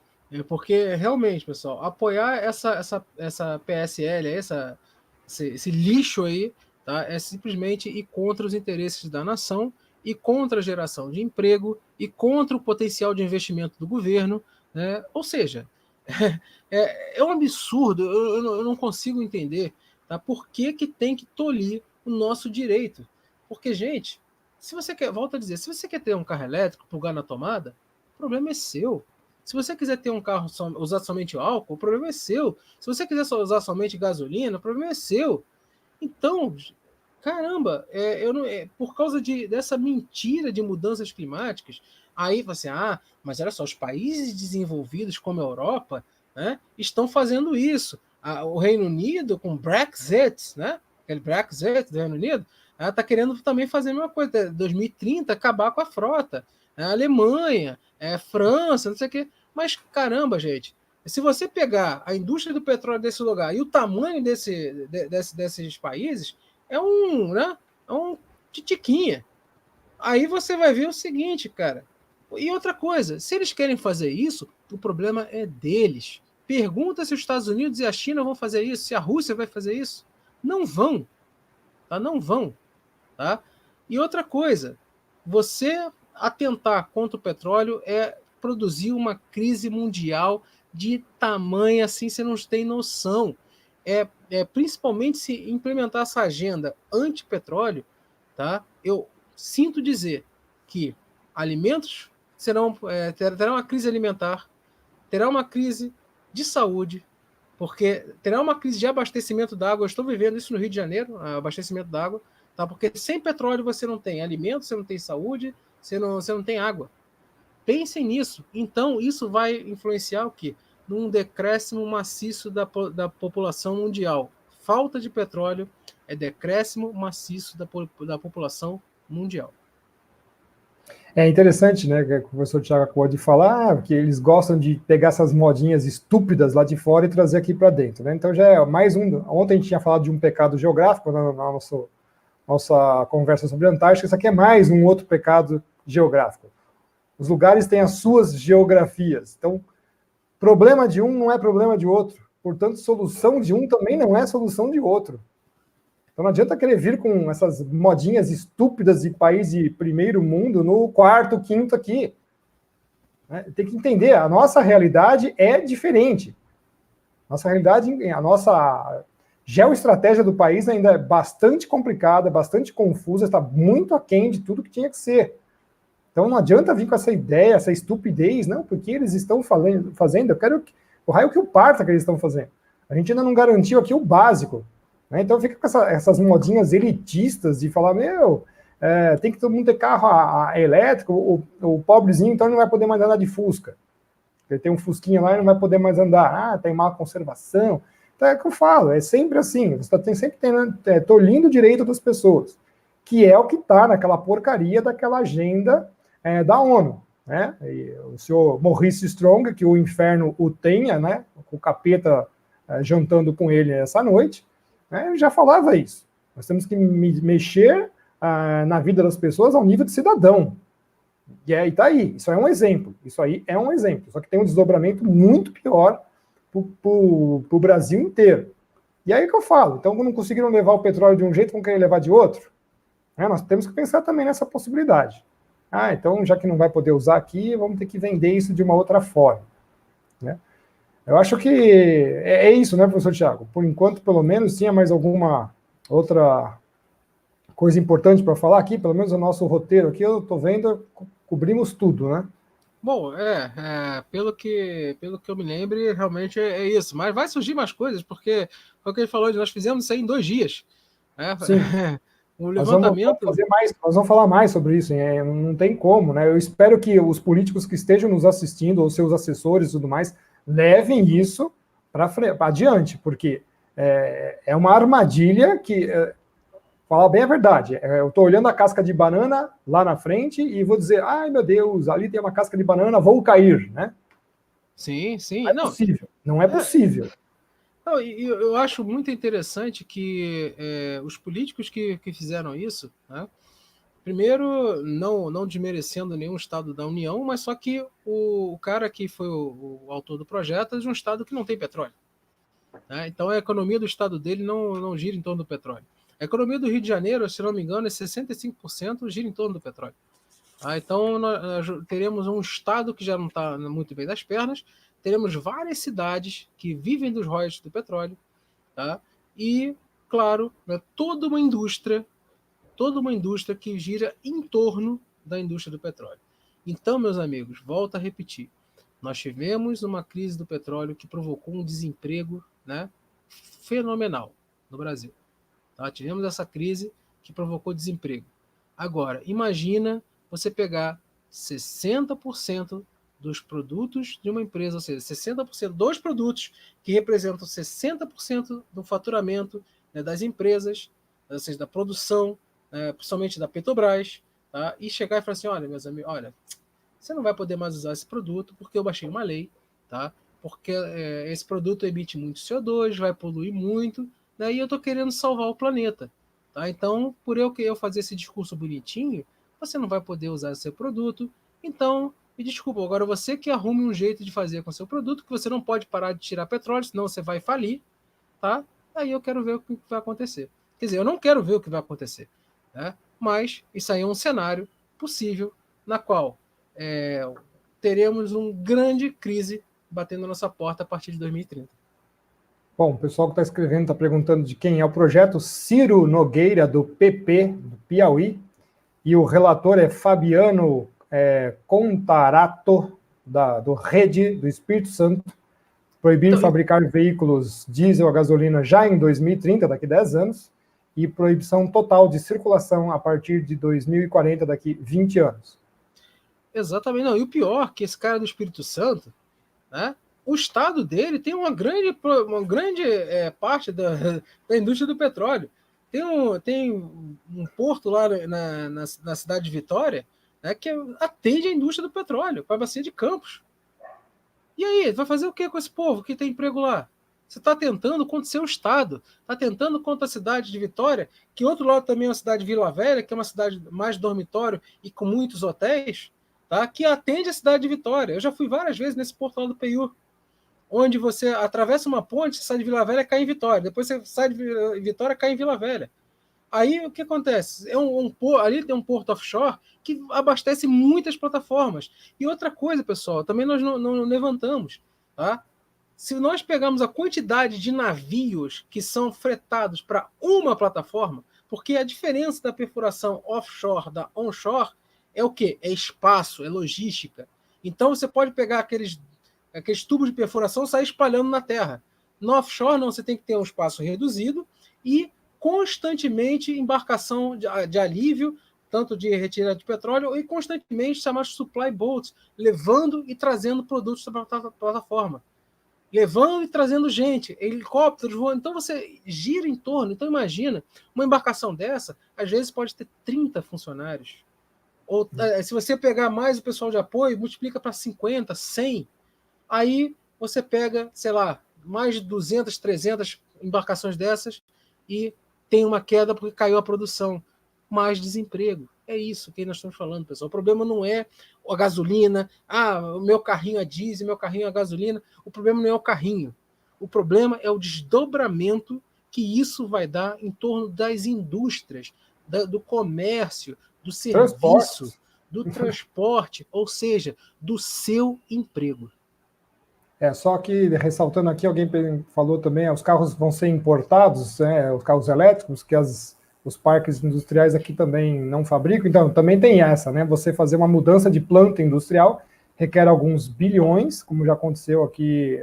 Porque realmente, pessoal, apoiar essa PSL, esse lixo aí, tá? É simplesmente ir contra os interesses da nação e contra a geração de emprego e contra o potencial de investimento do governo, né? Ou seja, é um absurdo, eu não consigo entender, tá? Por que tem que tolir o nosso direito? Porque, gente, se você quer, volto a dizer, se você quer ter um carro elétrico, plugar na tomada, o problema é seu. Se você quiser ter um carro usar somente álcool, o problema é seu. Se você quiser usar somente gasolina, o problema é seu. Então, caramba, por causa dessa mentira de mudanças climáticas, aí você, mas olha só, os países desenvolvidos como a Europa, né, estão fazendo isso. O Reino Unido, com Brexit, né, aquele Brexit do Reino Unido, está querendo também fazer a mesma coisa, 2030, acabar com a frota. A Alemanha, França, não sei o quê. Mas, caramba, gente, se você pegar a indústria do petróleo desse lugar e o tamanho desses países, é um titiquinha. Aí você vai ver o seguinte, cara. E outra coisa, se eles querem fazer isso, o problema é deles. Pergunta se os Estados Unidos e a China vão fazer isso, se a Rússia vai fazer isso. Não vão. Tá? Não vão. Tá? E outra coisa, você atentar contra o petróleo é produzir uma crise mundial de tamanho assim, você não tem noção. Principalmente se implementar essa agenda anti-petróleo, tá? Eu sinto dizer que alimentos terá uma crise alimentar, terá uma crise de saúde, porque terá uma crise de abastecimento d'água. Eu estou vivendo isso no Rio de Janeiro, abastecimento d'água, tá? Porque sem petróleo você não tem alimento, você não tem saúde, você não tem água. Pensem nisso. Então, isso vai influenciar o quê? Num decréscimo maciço da população mundial. Falta de petróleo é decréscimo maciço da população mundial. É interessante, né, que o professor Tiago acabou de falar, que eles gostam de pegar essas modinhas estúpidas lá de fora e trazer aqui para dentro, né? Então já é mais um. Ontem a gente tinha falado de um pecado geográfico na nossa conversa sobre a Antártica, isso aqui é mais um outro pecado geográfico. Os lugares têm as suas geografias. Então, problema de um não é problema de outro. Portanto, solução de um também não é solução de outro. Então não adianta querer vir com essas modinhas estúpidas de país de primeiro mundo no quarto, quinto aqui. Tem que entender, a nossa realidade é diferente. Nossa realidade, a nossa geoestratégia do país ainda é bastante complicada, bastante confusa, está muito aquém de tudo que tinha que ser. Então não adianta vir com essa ideia, essa estupidez, não, porque eles estão fazendo, eu quero o raio que o parta que eles estão fazendo. A gente ainda não garantiu aqui o básico. Né? Então fica com essas modinhas elitistas de falar, tem que todo mundo ter carro elétrico, o pobrezinho então não vai poder mais andar de Fusca. Ele tem um Fusquinha lá e não vai poder mais andar. Tem má conservação. Então é o que eu falo, é sempre assim, você está sempre tolhindo o direito das pessoas, que é o que está naquela porcaria daquela agenda da ONU. Né? E o senhor Maurice Strong, que o inferno o tenha, né? O capeta jantando com ele essa noite, né? Já falava isso. Nós temos que mexer na vida das pessoas ao nível de cidadão. E tá aí, isso é um exemplo. Isso aí é um exemplo. Só que tem um desdobramento muito pior para o Brasil inteiro. E aí que eu falo, então não conseguiram levar o petróleo de um jeito, vão querer levar de outro? Nós temos que pensar também nessa possibilidade. Então, já que não vai poder usar aqui, vamos ter que vender isso de uma outra forma. Né? Eu acho que é isso, né, professor Thiago? Por enquanto, pelo menos, tinha mais alguma outra coisa importante para falar aqui, pelo menos o nosso roteiro aqui, eu estou vendo, cobrimos tudo, né? Bom, pelo que eu me lembre, realmente é isso. Mas vai surgir mais coisas, porque o que ele falou, nós fizemos isso aí em 2 dias. Né? Sim. O levantamento... Nós vamos falar mais sobre isso, não tem como, né? Eu espero que os políticos que estejam nos assistindo, ou seus assessores e tudo mais, levem isso para adiante, porque é uma armadilha que, falar bem a verdade, eu estou olhando a casca de banana lá na frente e vou dizer, ai meu Deus, ali tem uma casca de banana, vou cair, né? Sim. Não é possível. Não, eu acho muito interessante que os políticos que fizeram isso, né, primeiro, não desmerecendo nenhum estado da União, mas só que o cara que foi o autor do projeto é de um estado que não tem petróleo. Né? Então a economia do estado dele não gira em torno do petróleo. A economia do Rio de Janeiro, se não me engano, é 65% gira em torno do petróleo. Então nós teremos um estado que já não está muito bem das pernas, teremos várias cidades que vivem dos royalties do petróleo, tá? E, claro, toda uma indústria que gira em torno da indústria do petróleo. Então, meus amigos, volto a repetir, nós tivemos uma crise do petróleo que provocou um desemprego, né, fenomenal no Brasil. Tá? Tivemos essa crise que provocou desemprego. Agora, imagina você pegar 60% dos produtos de uma empresa, ou seja, 60% dos produtos que representam 60% do faturamento, né, das empresas, ou seja, da produção, principalmente da Petrobras, tá? E chegar e falar assim, olha, meus amigos, olha, você não vai poder mais usar esse produto porque eu baixei uma lei, tá? Porque esse produto emite muito CO2, vai poluir muito, né? E eu estou querendo salvar o planeta. Tá? Então, por eu fazer esse discurso bonitinho, você não vai poder usar seu produto. Então, me desculpa, agora você que arrume um jeito de fazer com seu produto, que você não pode parar de tirar petróleo, senão você vai falir, tá? Aí eu quero ver o que vai acontecer. Quer dizer, eu não quero ver o que vai acontecer, né? Mas isso aí é um cenário possível na qual teremos uma grande crise batendo na nossa porta a partir de 2030. Bom, o pessoal que está escrevendo está perguntando de quem é o projeto. Ciro Nogueira, do PP, do Piauí, e o relator é Fabiano Contarato, do Rede do Espírito Santo, proibindo fabricar veículos diesel a gasolina já em 2030, daqui a 10 anos, e proibição total de circulação a partir de 2040, daqui 20 anos. Exatamente, não. E o pior, que esse cara do Espírito Santo, né, o estado dele tem uma grande parte da indústria do petróleo. Tem um porto lá na cidade de Vitória, né, que atende a indústria do petróleo, para a bacia de Campos. E aí, vai fazer o que com esse povo que tem emprego lá? Você está tentando contra o seu estado, está tentando contra a cidade de Vitória, que outro lado também é uma cidade de Vila Velha, que é uma cidade mais dormitório e com muitos hotéis, tá? Que atende a cidade de Vitória. Eu já fui várias vezes nesse porto lá do Peiú, onde você atravessa uma ponte, você sai de Vila Velha, cai em Vitória. Depois você sai de Vitória, cai em Vila Velha. Aí o que acontece? Ali tem um porto offshore que abastece muitas plataformas. E outra coisa, pessoal, também nós não levantamos, tá? Se nós pegarmos a quantidade de navios que são fretados para uma plataforma, porque a diferença da perfuração offshore da onshore é o quê? É espaço, é logística. Então você pode pegar aqueles tubos de perfuração e sair espalhando na terra. No offshore, não, você tem que ter um espaço reduzido e constantemente embarcação de alívio, tanto de retirada de petróleo, e constantemente chamados supply boats, levando e trazendo produtos para a plataforma. Levando e trazendo gente, helicópteros voando. Então você gira em torno. Então imagina, uma embarcação dessa, às vezes pode ter 30 funcionários. Ou se você pegar mais o pessoal de apoio, multiplica para 50, 100. Aí você pega, sei lá, mais de 200, 300 embarcações dessas e tem uma queda porque caiu a produção. Mais desemprego. É isso que nós estamos falando, pessoal. O problema não é a gasolina, o meu carrinho a diesel, meu carrinho a gasolina. O problema não é o carrinho. O problema é o desdobramento que isso vai dar em torno das indústrias, do comércio, do serviço, do transporte, ou seja, do seu emprego. Só que, ressaltando aqui, alguém falou também, os carros vão ser importados, os carros elétricos, que os parques industriais aqui também não fabricam, então também tem essa, né? Você fazer uma mudança de planta industrial requer alguns bilhões, como já aconteceu aqui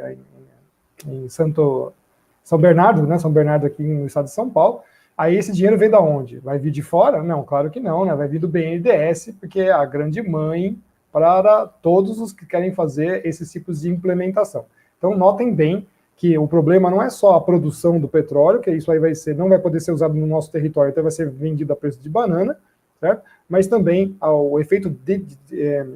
em São Bernardo, né? São Bernardo aqui no estado de São Paulo. Aí esse dinheiro vem da onde? Vai vir de fora? Não, claro que não, né? Vai vir do BNDES, porque é a grande mãe para todos os que querem fazer esses tipos de implementação. Então, notem bem que o problema não é só a produção do petróleo, que isso aí não vai poder ser usado no nosso território, então vai ser vendido a preço de banana, certo? Mas também o efeito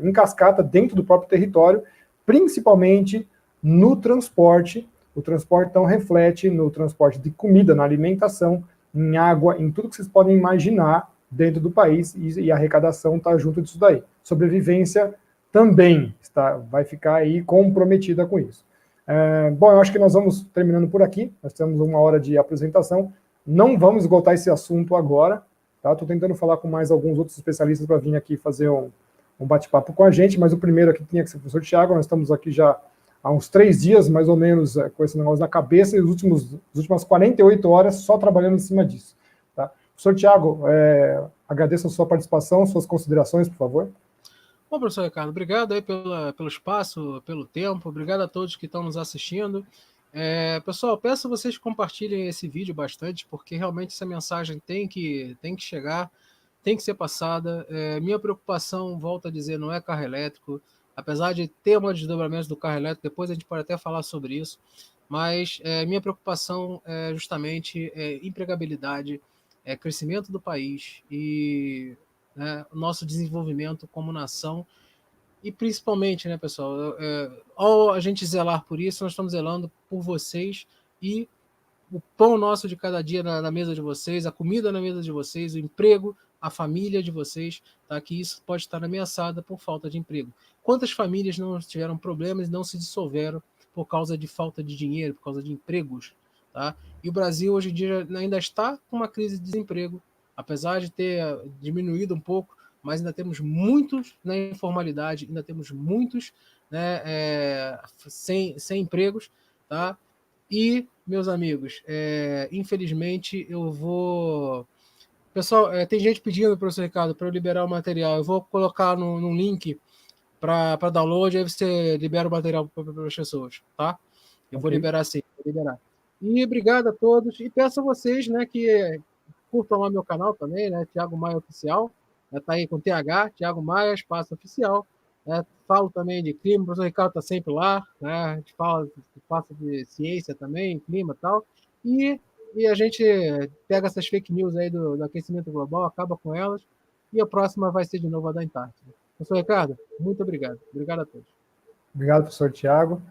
em cascata dentro do próprio território, principalmente no transporte. O transporte, então, reflete no transporte de comida, na alimentação, em água, em tudo que vocês podem imaginar dentro do país, e a arrecadação está junto disso daí. Sobrevivência também vai ficar aí comprometida com isso. Bom, eu acho que nós vamos terminando por aqui, nós temos 1 hora de apresentação, não vamos esgotar esse assunto agora, tá? Estou tentando falar com mais alguns outros especialistas para vir aqui fazer um bate-papo com a gente, mas o primeiro aqui tinha que ser o professor Thiago, nós estamos aqui já há uns 3 dias, mais ou menos, com esse negócio na cabeça, e as últimas 48 horas só trabalhando em cima disso. Tá? Professor Thiago, agradeço a sua participação, suas considerações, por favor. Bom, professor Ricardo, obrigado aí pelo espaço, pelo tempo, obrigado a todos que estão nos assistindo. Pessoal, peço a vocês que compartilhem esse vídeo bastante, porque realmente essa mensagem tem que chegar, tem que ser passada. Minha preocupação, volto a dizer, não é carro elétrico, apesar de ter um desdobramento do carro elétrico, depois a gente pode até falar sobre isso, mas minha preocupação é justamente empregabilidade, crescimento do país e o nosso desenvolvimento como nação. E principalmente, né, pessoal, ao a gente zelar por isso, nós estamos zelando por vocês e o pão nosso de cada dia na mesa de vocês, a comida na mesa de vocês, o emprego, a família de vocês, tá? Que isso pode estar ameaçada por falta de emprego. Quantas famílias não tiveram problemas e não se dissolveram por causa de falta de dinheiro, por causa de empregos, tá? E o Brasil hoje em dia ainda está com uma crise de desemprego, apesar de ter diminuído um pouco, mas ainda temos muitos na informalidade, ainda temos muitos, né, sem empregos, tá? E, meus amigos, infelizmente eu vou... Pessoal, tem gente pedindo, professor Ricardo, para eu liberar o material. Eu vou colocar num link para download, aí você libera o material para as pessoas, tá? Eu vou liberar sim, vou liberar. E obrigado a todos, e peço a vocês, né, que curtam lá meu canal também, né, Thiago Maia Oficial, tá aí com TH, Thiago Maia, espaço oficial, falo também de clima, o professor Ricardo está sempre lá, né, a gente fala de ciência também, clima e tal, e a gente pega essas fake news aí do aquecimento global, acaba com elas, e a próxima vai ser de novo a da Antártida. Professor Ricardo, muito obrigado. Obrigado a todos. Obrigado, professor Thiago.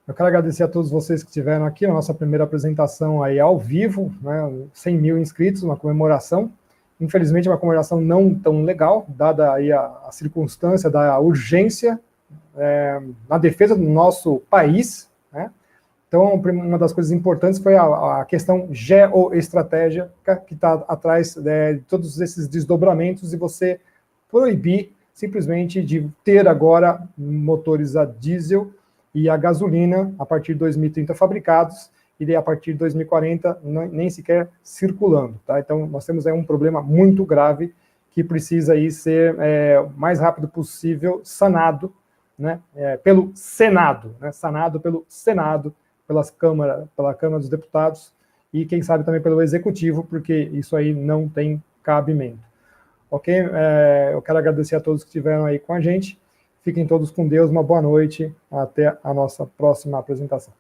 Eu quero agradecer a todos vocês que estiveram aqui na nossa primeira apresentação aí ao vivo, né, 100 mil inscritos, uma comemoração. Infelizmente, uma comemoração não tão legal, dada aí a circunstância da urgência na defesa do nosso país, né? Então, uma das coisas importantes foi a questão geoestratégica, que está atrás de todos esses desdobramentos, e você proibir simplesmente de ter agora motores a diesel e a gasolina a partir de 2030 fabricados, e daí a partir de 2040 nem sequer circulando. Tá? Então, nós temos aí um problema muito grave que precisa aí ser o mais rápido possível sanado, né, pelo Senado, né, sanado pelo Senado, pela Câmara dos Deputados, e quem sabe também pelo Executivo, porque isso aí não tem cabimento. Ok? Eu quero agradecer a todos que estiveram aí com a gente. Fiquem todos com Deus, uma boa noite, até a nossa próxima apresentação.